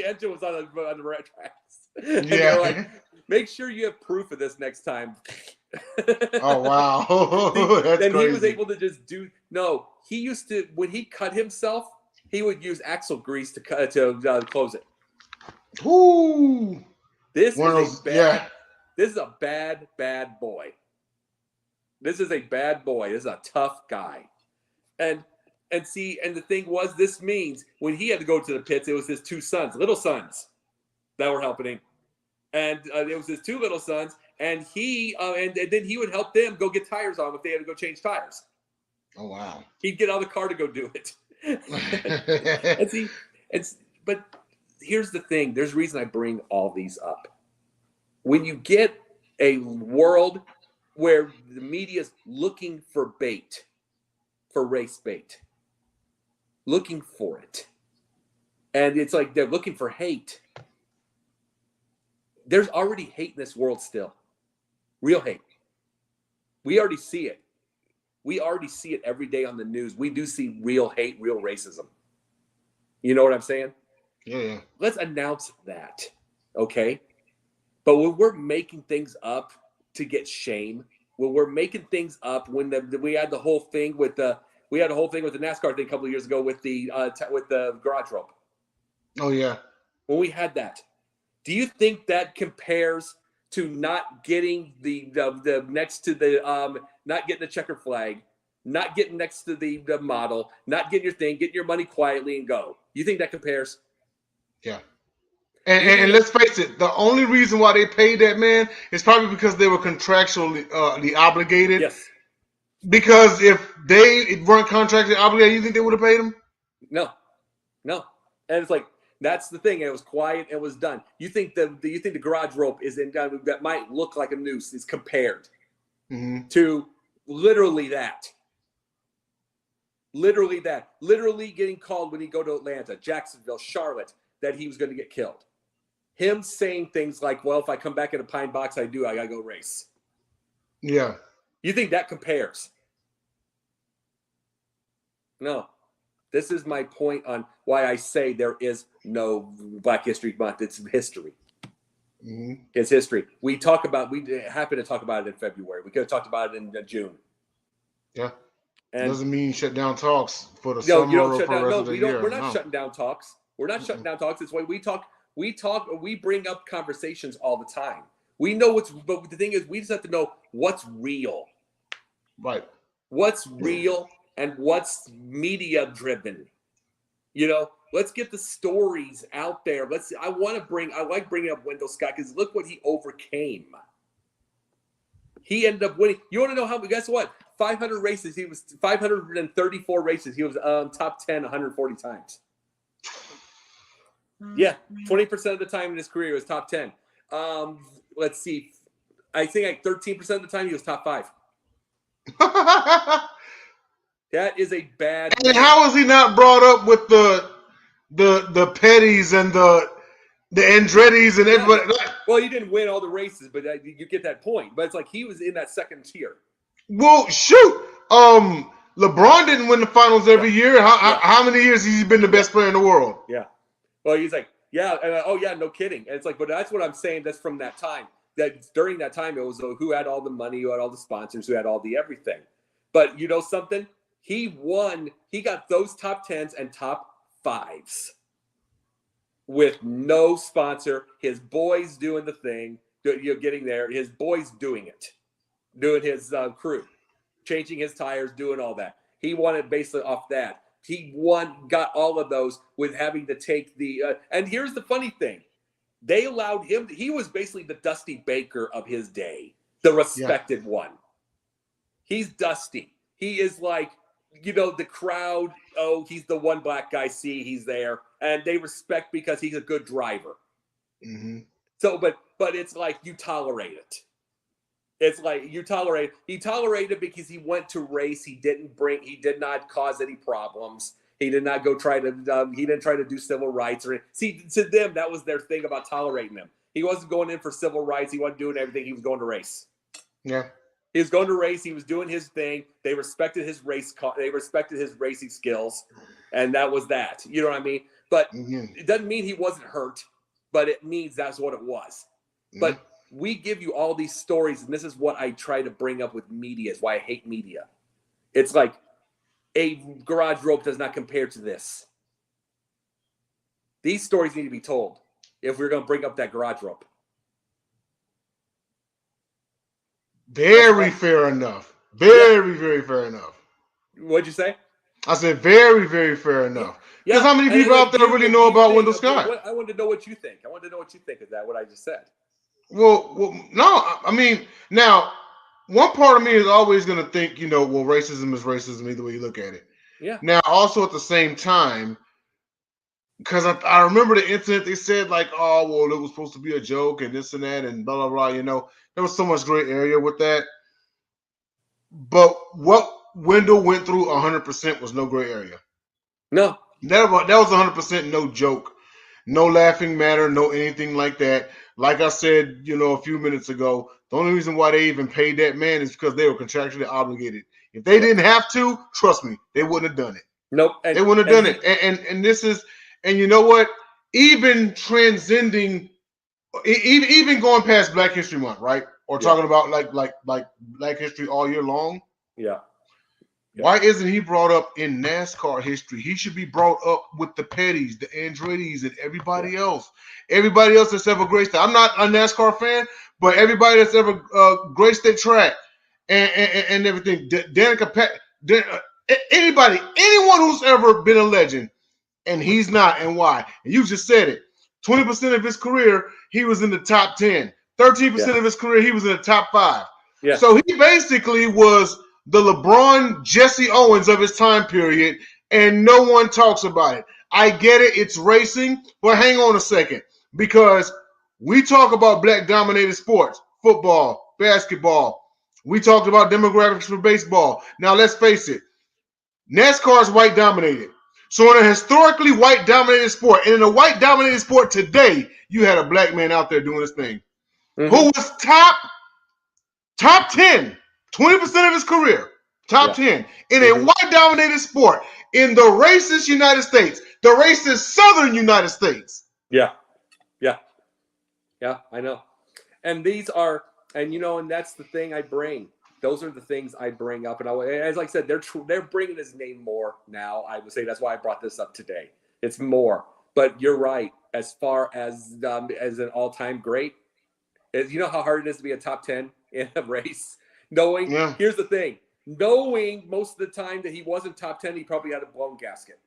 engine was on the red tracks?" And they're like, "Make sure you have proof of this next time." Oh wow! That's then crazy. He was able to just do. No, he used to when he cut himself, he would use axle grease to close it. Ooh! This is a bad boy. This is a bad boy. This is a tough guy, and And the thing was, this means when he had to go to the pits, it was his two sons, little sons, that were helping him. And it was his two little sons, and and then he would help them go get tires on if they had to go change tires. Oh, wow. He'd get out of the car to go do it. But here's the thing. There's a reason I bring all these up. When you get a world where the media is looking for bait, for race bait, looking for it, and it's like they're looking for hate. There's already hate in this world still. Real hate. We already see it. We already see it every day on the news. We do see real hate, real racism. You know what I'm saying? Yeah. Let's announce that, okay? But when we're making things up to get shame, when we're making things up, when we had the whole thing with the NASCAR thing a couple of years ago with the garage rope. Oh yeah. When we had that, do you think that compares to not getting the next to the not getting the checker flag, not getting next to the model, not getting your thing, getting your money quietly and go? You think that compares? Yeah. And let's face it, the only reason why they paid that man is probably because they were contractually obligated. Yes. Because if they weren't contractually obligated, you think they would have paid him? No. And it's like, that's the thing. It was quiet. It was done. You think the garage rope is in that might look like a noose is compared to literally that. Literally getting called when he go to Atlanta, Jacksonville, Charlotte, that he was going to get killed. Him saying things like, well, if I come back in a pine box, I got to go race. Yeah. You think that compares? No. This is my point on why I say there is no Black History Month. It's history. Mm-hmm. It's history. We happen to talk about it in February. We could have talked about it in June. Yeah. And doesn't mean shut down talks for the summer. You don't shut down. No, we're not shutting down talks. We're not shutting down talks. It's why we talk. We bring up conversations all the time. We know but the thing is, we just have to know what's real. Right. What's real and what's media driven. Let's get the stories out there. I like bringing up Wendell Scott because look what he overcame. He ended up winning. You want to know how? Guess what? 500 races. He was 534 races. He was top 10 140 times. Yeah, 20% of the time in his career he was top 10. Let's see. I think like 13% of the time he was top 5. That is a bad. And how is he not brought up with the Pettys and the Andretti's and everybody? Well, he didn't win all the races, but you get that point. But it's like he was in that second tier. Well, shoot. LeBron didn't win the finals every year. How many years has he been the best player in the world? Yeah. Well, he's like, no kidding. And it's like, but that's what I'm saying. That's from that time. That during that time, it was who had all the money, who had all the sponsors, who had all the everything. But you know something? He won. He got those top 10s and top 5s with no sponsor. His boys doing the thing. You're getting there. His boys doing it, doing his crew, changing his tires, doing all that. He won it basically off that. He got all of those with having to take the. And here's the funny thing: they allowed him. He was basically the Dusty Baker of his day, the respected one. He's Dusty. He is like, the crowd. Oh, he's the one black guy. See, he's there, and they respect because he's a good driver. Mm-hmm. So, but it's like you tolerate it. It's like you tolerate. He tolerated because he went to race. He did not cause any problems. He did not go try to. He didn't try to do civil rights or. See, to them that was their thing about tolerating him. He wasn't going in for civil rights. He wasn't doing everything. He was going to race. Yeah. He was going to race. He was doing his thing. They respected his race. They respected his racing skills, and that was that. You know what I mean? But it doesn't mean he wasn't hurt. But it means that's what it was. Mm-hmm. But we give you all these stories, and this is what I try to bring up with media, is why I hate media. It's like a garage rope does not compare to this. These stories need to be told if we're going to bring up that garage rope. Very fair enough. Very fair enough. What'd you say? I said very, very fair enough. Because Yeah. how many people out there really know about Wendell Scott? I wanted to know what you think. I wanted to know what you think of that, what I just said. Well, no. I mean, now, one part of me is always going to think, well, racism is racism either way you look at it. Yeah. Now, also at the same time, because I remember the incident, they said like, oh, well, it was supposed to be a joke and this and that and blah, blah, blah. There was so much gray area with that. But what Wendell went through 100% was no gray area. No. That was 100% no joke. No laughing matter, no anything like that. Like I said, a few minutes ago, the only reason why they even paid that man is because they were contractually obligated. If they didn't have to, trust me, they wouldn't have done it. Nope. They wouldn't have done it. And this is, and you know what? Even transcending, even going past Black History Month, right? Or talking about like Black History all year long. Yeah. Why isn't he brought up in NASCAR history? He should be brought up with the Pettys, the Andretti's, and everybody else. Everybody else that's ever graced it. I'm not a NASCAR fan, but everybody that's ever graced that track and everything. Danica, anybody, anyone who's ever been a legend, and he's not, and why? And you just said it. 20% of his career, he was in the top 10. 13% of his career, he was in the top 5. Yeah. So he basically was the LeBron Jesse Owens of his time period, and no one talks about it. I get it, it's racing, but hang on a second, because we talk about Black-dominated sports, football, basketball. We talked about demographics for baseball. Now, let's face it, NASCAR is white-dominated. So in a historically white-dominated sport, and in a white-dominated sport today, you had a black man out there doing this thing, who was top 10, 20% of his career, top 10, in a white-dominated sport, in the racist United States, the racist Southern United States. Yeah, I know. And these are, and that's the thing I bring. Those are the things I bring up. And as I said, they're bringing his name more now. I would say that's why I brought this up today. It's more. But you're right. As far as an all-time great, you know how hard it is to be a top 10 in a race? Here's the thing. Knowing most of the time that he wasn't top 10, he probably had a blown gasket.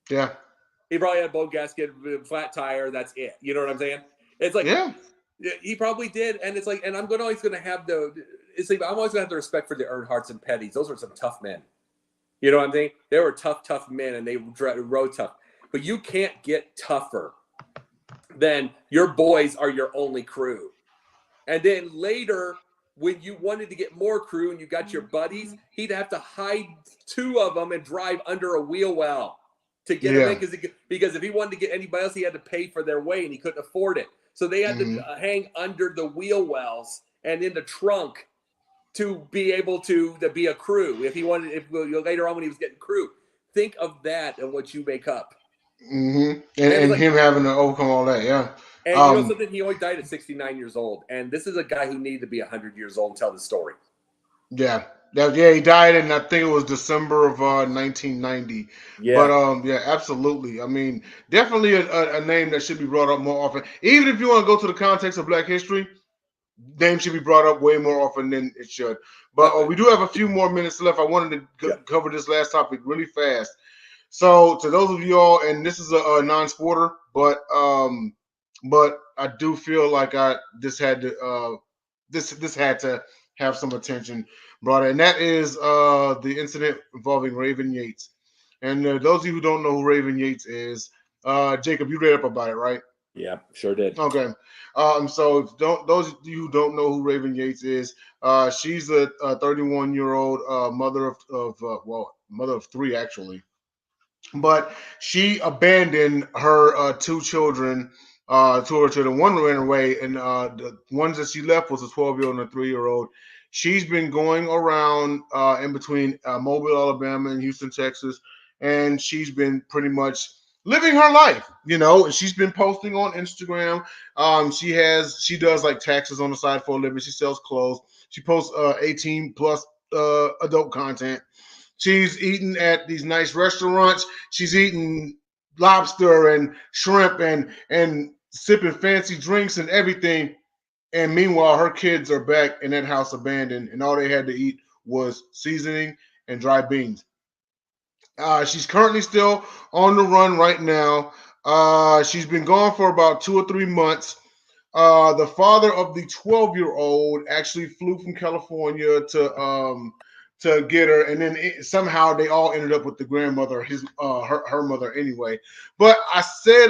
Yeah. He probably had a blown gasket, flat tire. That's it. You know what I'm saying? It's like, he probably did. And it's like, and I'm always going to have I'm always going to have the respect for the Earnhardts and Pettys. Those were some tough men. You know what I'm saying? They were tough men, and they rode tough. But you can't get tougher than your boys are your only crew. And then later, when you wanted to get more crew and you got your buddies, he'd have to hide 2 of them and drive under a wheel well to get them in, because if he wanted to get anybody else, he had to pay for their way, and he couldn't afford it. So they had to hang under the wheel wells and in the trunk to be able to be a crew. If he wanted, later on when he was getting crew, think of that and what you make up. And him having to overcome all that, And you know something? He only died at 69 years old. And this is a guy who needed to be 100 years old and tell the story. Yeah, he died in, I think it was December of 1990. Yeah. But absolutely. I mean, definitely a name that should be brought up more often. Even if you want to go to the context of Black history, name should be brought up way more often than it should. But we do have a few more minutes left. I wanted to cover this last topic really fast. So to those of you all, and this is a non-sporter, but I do feel like this had to have some attention brought in. And that is the incident involving Raven Yates. And those of you who don't know who Raven Yates is, Jacob, you read up about it, right? Yeah, sure did. Okay. So those of you who don't know who Raven Yates is, she's a 31-year-old mother of 3 actually. But she abandoned her 2 children. 2 of her children. One ran away, and the ones that she left was a 12-year-old and a 3-year-old. She's been going around in between Mobile, Alabama, and Houston, Texas, and she's been pretty much living her life, and she's been posting on Instagram. She does like taxes on the side for a living. She sells clothes. She posts 18 plus adult content. She's eating at these nice restaurants. She's eating lobster and shrimp and sipping fancy drinks and everything. And meanwhile, her kids are back in that house abandoned, and all they had to eat was seasoning and dry beans. She's currently still on the run right now. She's been gone for about 2 or 3 months. The father of the 12-year-old actually flew from California to get her, and then somehow they all ended up with the grandmother, her mother anyway. But I say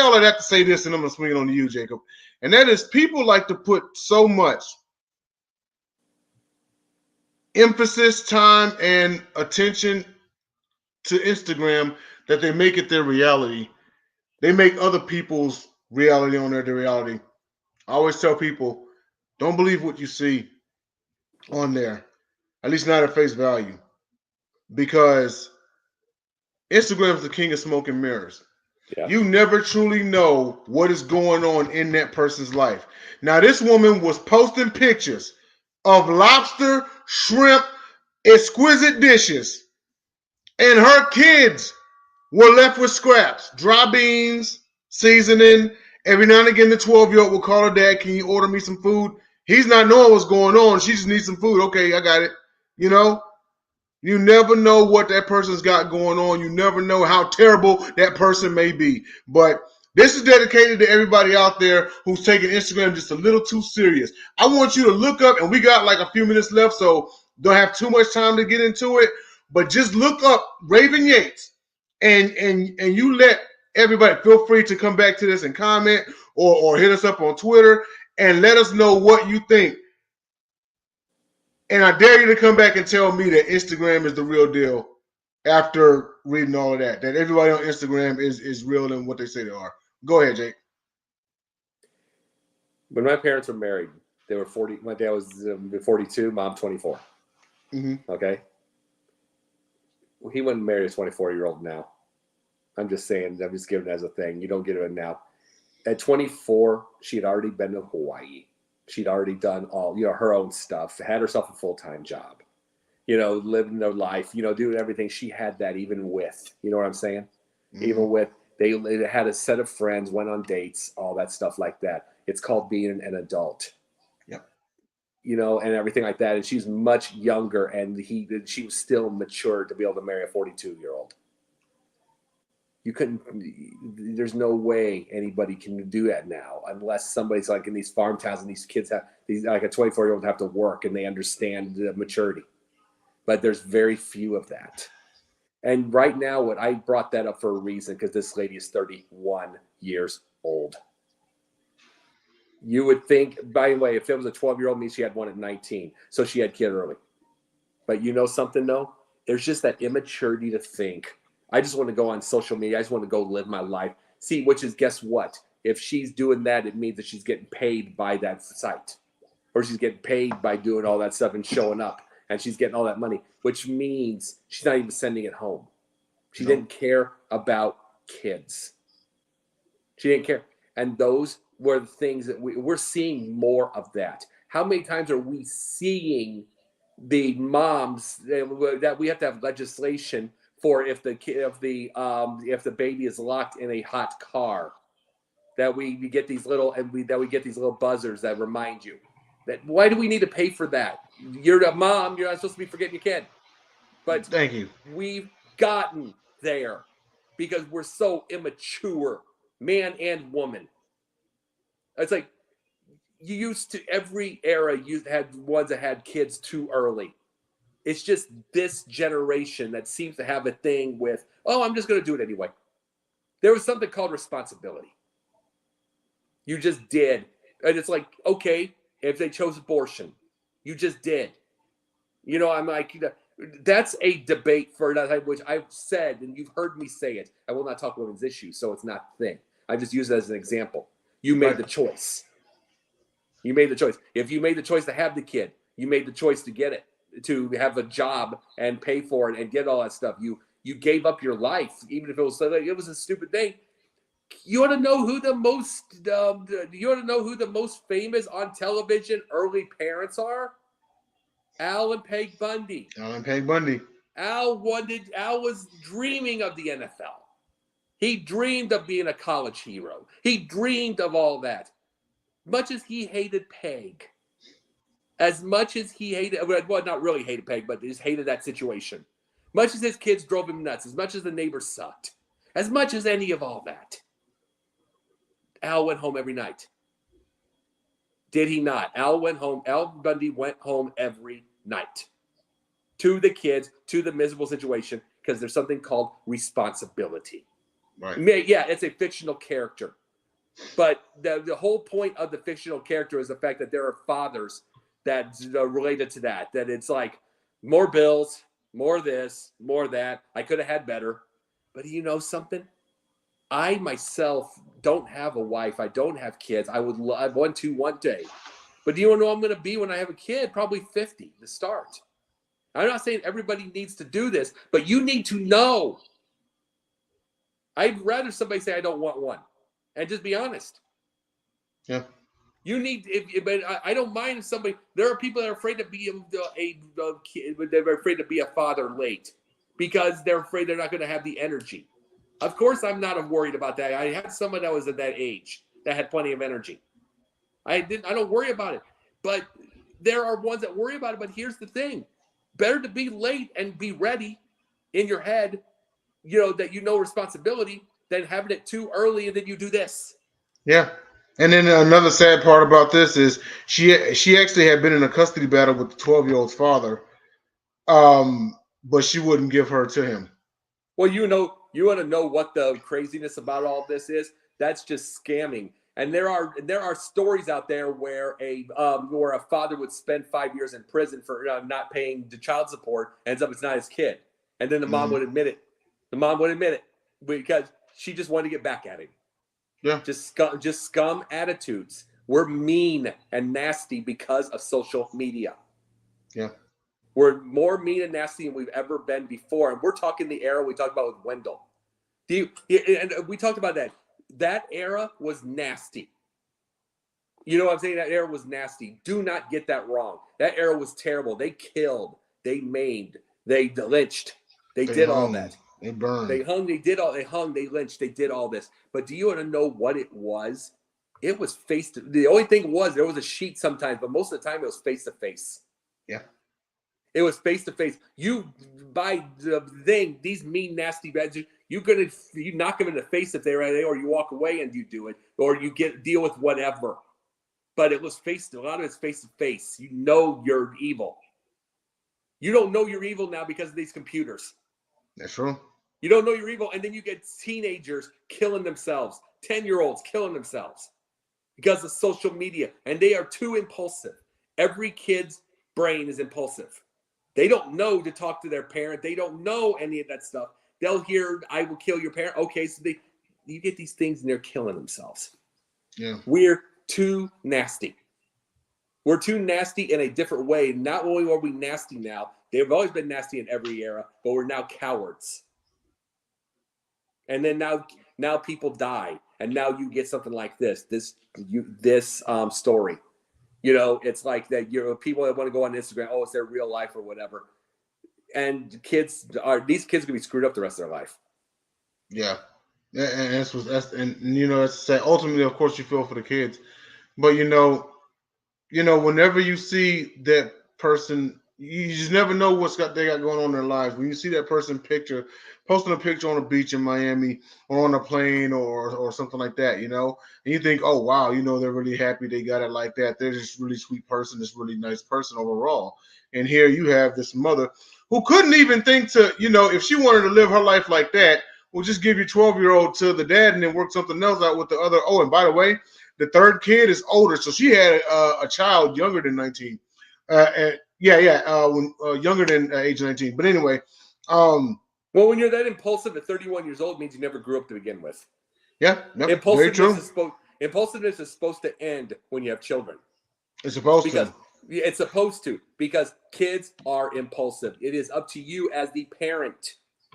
all of that to say this, and I'm gonna swing it on to you, Jacob. And that is, people like to put so much emphasis, time, and attention to Instagram that they make it their reality. They make other people's reality on their reality. I always tell people, don't believe what you see on there, at least not at face value, because Instagram is the king of smoke and mirrors. Yeah. You never truly know what is going on in that person's life. Now, this woman was posting pictures of lobster, shrimp, exquisite dishes, and her kids were left with scraps, dry beans, seasoning. Every now and again, the 12-year-old will call her dad, can you order me some food? He's not knowing what's going on. She just needs some food. Okay, I got it. You know, you never know what that person's got going on. You never know how terrible that person may be. But this is dedicated to everybody out there who's taking Instagram just a little too serious. I want you to look up, and we got like a few minutes left, so don't have too much time to get into it. But just look up Raven Yates, and you let everybody, feel free to come back to this and comment or hit us up on Twitter and let us know what you think. And I dare you to come back and tell me that Instagram is the real deal after reading all of that. That everybody on Instagram is real and what they say they are. Go ahead, Jake. When my parents were married, they were 40. My dad was 42, mom 24. Mm-hmm. Okay. He wouldn't marry a 24-year-old now. I'm just saying, I'm just giving it as a thing. You don't get it now. At 24, she had already been to Hawaii. She'd already done all, her own stuff, had herself a full-time job, living their life, doing everything. She had that even with, you know what I'm saying? Mm-hmm. Even with, they had a set of friends, went on dates, all that stuff like that. It's called being an adult. Yep. And everything like that. And she's much younger, and she was still mature to be able to marry a 42-year-old. You couldn't. There's no way anybody can do that now, unless somebody's like in these farm towns and these kids have these, like a 24-year-old have to work and they understand the maturity. But there's very few of that. And right now, what I brought that up for a reason, because this lady is 31 years old. You would think, by the way, if it was a 12-year-old, means she had one at 19, so she had kid early. But you know something, though? There's just that immaturity to think, I just want to go on social media. I just want to go live my life. See, which is, guess what? If she's doing that, it means that she's getting paid by that site. Or she's getting paid by doing all that stuff and showing up. And she's getting all that money, which means she's not even sending it home. She didn't care about kids. She didn't care. And those were the things that we're seeing more of that. How many times are we seeing the moms that we have to have legislation for if the baby is locked in a hot car, that we get these little get these little buzzers that remind you that, why do we need to pay for that? You're a mom, you're not supposed to be forgetting your kid. But thank you. We've gotten there because we're so immature, man and woman. It's like you used to, every era you had ones that had kids too early. It's just this generation that seems to have a thing with, I'm just going to do it anyway. There was something called responsibility. You just did. And it's like, okay, if they chose abortion, you just did. I'm like, that's a debate for that, which I've said, and you've heard me say it. I will not talk women's issues, so it's not a thing. I just use it as an example. You made the choice. You made the choice. If you made the choice to have the kid, you made the choice to get it, to have a job and pay for it and get all that stuff. You gave up your life, even if it was a stupid thing. You want to know who the most famous on television early parents are? Al and Peg Bundy. Al was dreaming of the NFL. He dreamed of being a college hero. He dreamed of all that. Much as he hated Peg, as much as he hated, well, not really hated Peg, but just hated that situation. Much as his kids drove him nuts, as much as the neighbors sucked, as much as any of all that, Al went home every night. Did he not? Al went home. Al Bundy went home every night to the kids, to the miserable situation, because there's something called responsibility. Right. Yeah, it's a fictional character. But the whole point of the fictional character is the fact that there are fathers that are related to that. That it's like more bills, more this, more that. I could have had better. But you know something? I myself don't have a wife. I don't have kids. I want to one day. But do you know I'm going to be when I have a kid? Probably 50 to start. I'm not saying everybody needs to do this, but you need to know. I'd rather somebody say I don't want one, and just be honest. Yeah. You need, but I don't mind if somebody. There are people that are afraid to be they're afraid to be a father late because they're afraid they're not going to have the energy. Of course, I'm not worried about that. I had someone that was at that age that had plenty of energy. I don't worry about it, but there are ones that worry about it. But here's the thing: better to be late and be ready in your head, that responsibility, than having it too early and then you do this. Yeah. And then another sad part about this is she actually had been in a custody battle with the 12-year-old's father, but she wouldn't give her to him. Well, you want to know what the craziness about all this is? That's just scamming. And there are stories out there where a father would spend 5 years in prison for not paying the child support. Ends up it's not his kid, and then the mom would admit it. The mom would admit it because she just wanted to get back at him. Yeah, just scum attitudes. We're mean and nasty because of social media. Yeah, we're more mean and nasty than we've ever been before, and we're talking the era we talked about with Wendell. And we talked about that. That era was nasty. You know what I'm saying? That era was nasty. Do not get that wrong. That era was terrible. They killed. They maimed. They lynched. They did all that. They burned. They hung. They hung. They lynched. They did all this. But do you want to know what it was? It was the only thing was there was a sheet sometimes, but most of the time it was face to face. Yeah. It was face to face. You by the thing, these mean, nasty bad. You knock them in the face if they're at it, or you walk away and you do it, or you deal with whatever. But it was a lot of it's face to face. You know you're evil. You don't know you're evil now because of these computers. That's true. You don't know you're evil, and then you get teenagers killing themselves, 10-year-olds killing themselves because of social media, and they are too impulsive. Every kid's brain is impulsive. They don't know to talk to their parent. They don't know any of that stuff. They'll hear, "I will kill your parent." Okay, so you get these things and they're killing themselves. Yeah. We're too nasty. We're too nasty in a different way. Not only are we nasty now, they've always been nasty in every era, but we're now cowards. And then now people die, and now you get something like this story. It's like that. People that want to go on Instagram, it's their real life or whatever. And these kids are going to be screwed up the rest of their life. Yeah, and it's sad. Ultimately, of course, you feel for the kids, but whenever you see that person, you just never know they got going on in their lives. When you see that person posting a picture on a beach in Miami or on a plane or something like that, and you think, oh wow, they're really happy they got it like that. They're just really sweet person, this really nice person overall. And here you have this mother who couldn't even think to, if she wanted to live her life like that, we'll just give your 12-year-old to the dad and then work something else out with the other. Oh, and by the way, the third kid is older, so she had a child younger than 19. Younger than age 19. But anyway, well, when you're that impulsive at 31 years old, it means you never grew up to begin with. Yeah, very true. Impulsiveness is supposed to end when you have children. It's supposed to. It's supposed to, because kids are impulsive. It is up to you as the parent.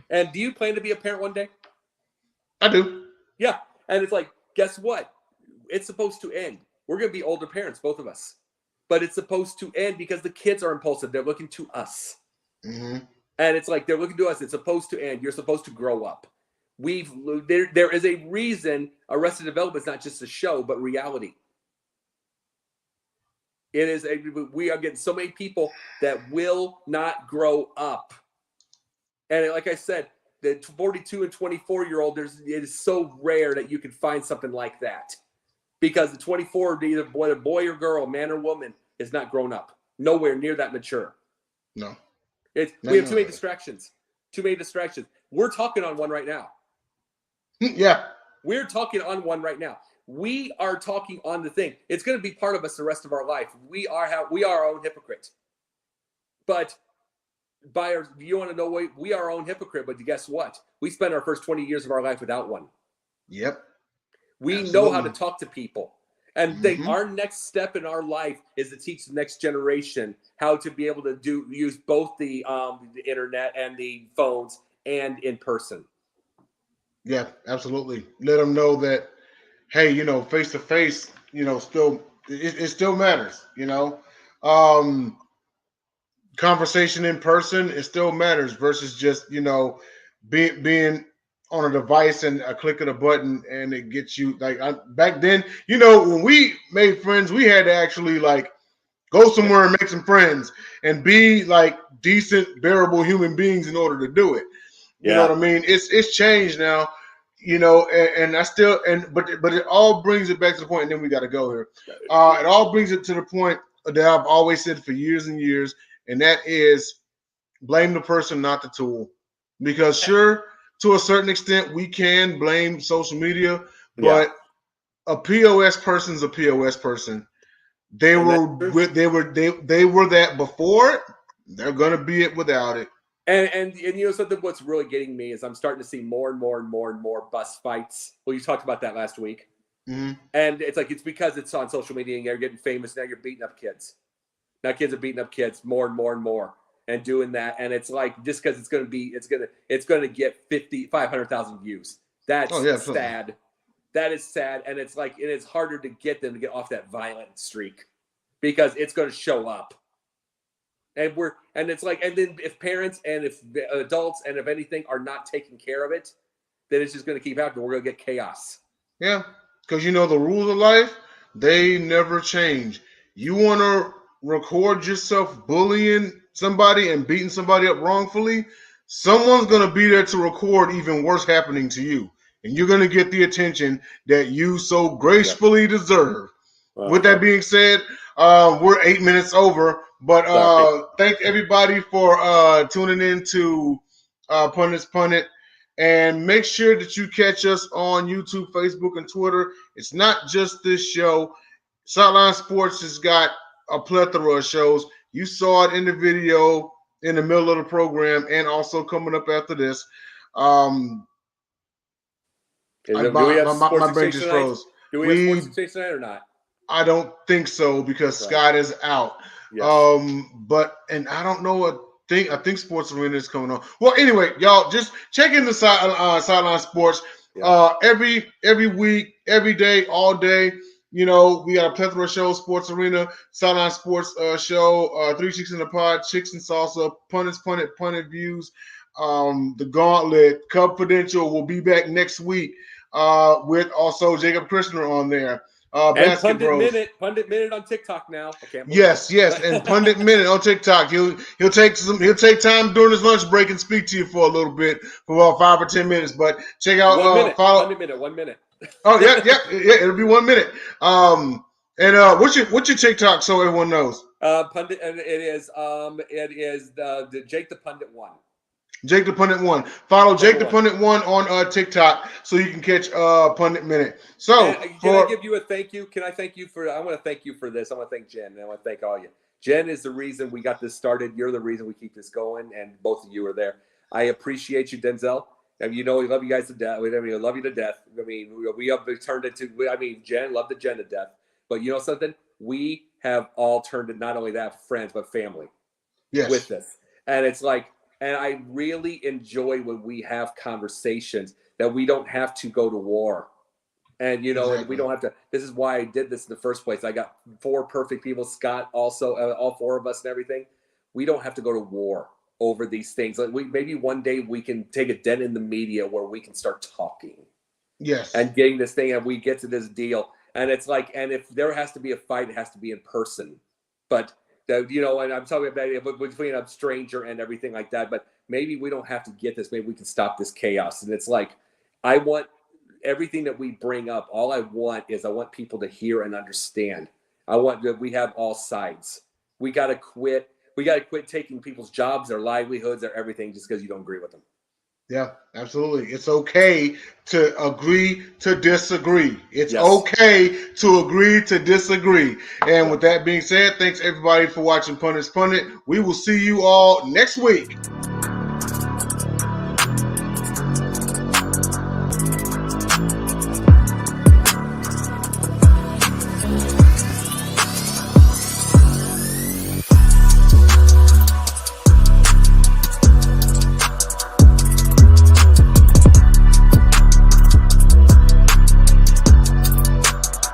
And do you plan to be a parent one day? I do. Yeah, and it's like, guess what? It's supposed to end. We're going to be older parents, both of us. But it's supposed to end because the kids are impulsive. They're looking to us. Mm-hmm. And it's like they're looking to us. It's supposed to end. You're supposed to grow up. There is a reason Arrested Development is not just a show, but reality. We are getting so many people that will not grow up. And like I said, the 42 and 24-year-old, it is so rare that you can find something like that, because the 24, either boy or girl, man or woman, is not grown up, nowhere near that mature. No, we have too many distractions. Too many distractions. We're talking on one right now. Yeah, we're talking on one right now. We are talking on the thing. It's going to be part of us the rest of our life. We are our own hypocrite. But you want to know what? We are our own hypocrite, but guess what? We spent our first 20 years of our life without one. Yep. We know how to talk to people. And our next step in our life is to teach the next generation how to be able to use both the internet and the phones and in person. Yeah, absolutely. Let them know that, hey, face to face, still it still matters. Conversation in person, it still matters versus just being on a device and a click of a button and it gets you back then. When we made friends, we had to actually go somewhere and make some friends and be decent, bearable human beings in order to do it. You know what I mean? It's changed now. And I still but it all brings it back to the point, and then we got to go here. It all brings it to the point that I've always said for years and years, and that is blame the person, not the tool. Because sure, to a certain extent, we can blame social media, but a POS person's a POS person. They were that before. They're gonna be it without it. And something what's really getting me is I'm starting to see more and more and more and more bus fights. Well, you talked about that last week. Mm-hmm. And it's because it's on social media and you're getting famous. Now you're beating up kids. Now kids are beating up kids more and more and more and doing that. And it's just because it's going to get 500,000 views. That's sad. That is sad. And it's harder to get them to get off that violent streak because it's going to show up. And then if parents and if adults and if anything are not taking care of it, then it's just going to keep happening. We're going to get chaos. Yeah, because the rules of life, they never change. You want to record yourself bullying somebody and beating somebody up wrongfully, someone's going to be there to record even worse happening to you. And you're going to get the attention that you so gracefully deserve. With that being said, we're 8 minutes over. But thank everybody for tuning in to Pundit's Pundit. And make sure that you catch us on YouTube, Facebook, and Twitter. It's not just this show. Sideline Sports has got a plethora of shows. You saw it in the video in the middle of the program and also coming up after this. Do we have Sports Exchange tonight? Do we have Sports Exchange tonight or not? I don't think so because Scott is out. Yes. And I don't know I think Sports Arena is coming on. Well, anyway, y'all just check in the Sideline Sports every week, every day, all day. We got a plethora of shows: Sports Arena, Sideline Sports show, 3 Chicks in the Pod, Chicks and Salsa, Pundit Views, the Gauntlet, Confidential will be back next week with also Jacob Christner on there. And Pundit Minute on TikTok now. Yes, and Pundit Minute on TikTok. He'll take time during his lunch break and speak to you for a little bit, for about 5 or 10 minutes. But check out Pundit Minute, 1 minute. Oh yeah, it'll be 1 minute. And what's your TikTok so everyone knows? Pundit, and it is the Jake the Pundit 1. Jake the Pundit 1. Follow Jake the Pundit 1 on TikTok so you can catch Pundit Minute. So can I give you a thank you? Can I thank you for? I want to thank you for this. I want to thank Jenn. And I want to thank all you. Jenn is the reason we got this started. You're the reason we keep this going, and both of you are there. I appreciate you, Denzel. And we love you guys to death. I love you to death. We have turned into. Jenn, love Jenn to death. But you know something? We have all turned into not only that friends but family. Yes. With this, and it's and I really enjoy when we have conversations that we don't have to go to war. And, exactly. And we don't have to. This is why I did this in the first place. I got 4 perfect people, Scott also, all 4 of us and everything. We don't have to go to war over these things. Maybe one day we can take a dent in the media where we can start talking. Yes. And getting this thing, and we get to this deal. And it's and if there has to be a fight, it has to be in person. But That, you know, and I'm talking about between a stranger and everything like that. But maybe we don't have to get this. Maybe we can stop this chaos. And it's like, I want everything that we bring up. All I want people to hear and understand. I want that we have all sides. We got to quit. We got to quit taking people's jobs, their livelihoods, their everything just because you don't agree with them. Yeah, absolutely. It's okay to agree to disagree. It's okay to agree to disagree. And with that being said, thanks everybody for watching Pundit's Pundit. We will see you all next week.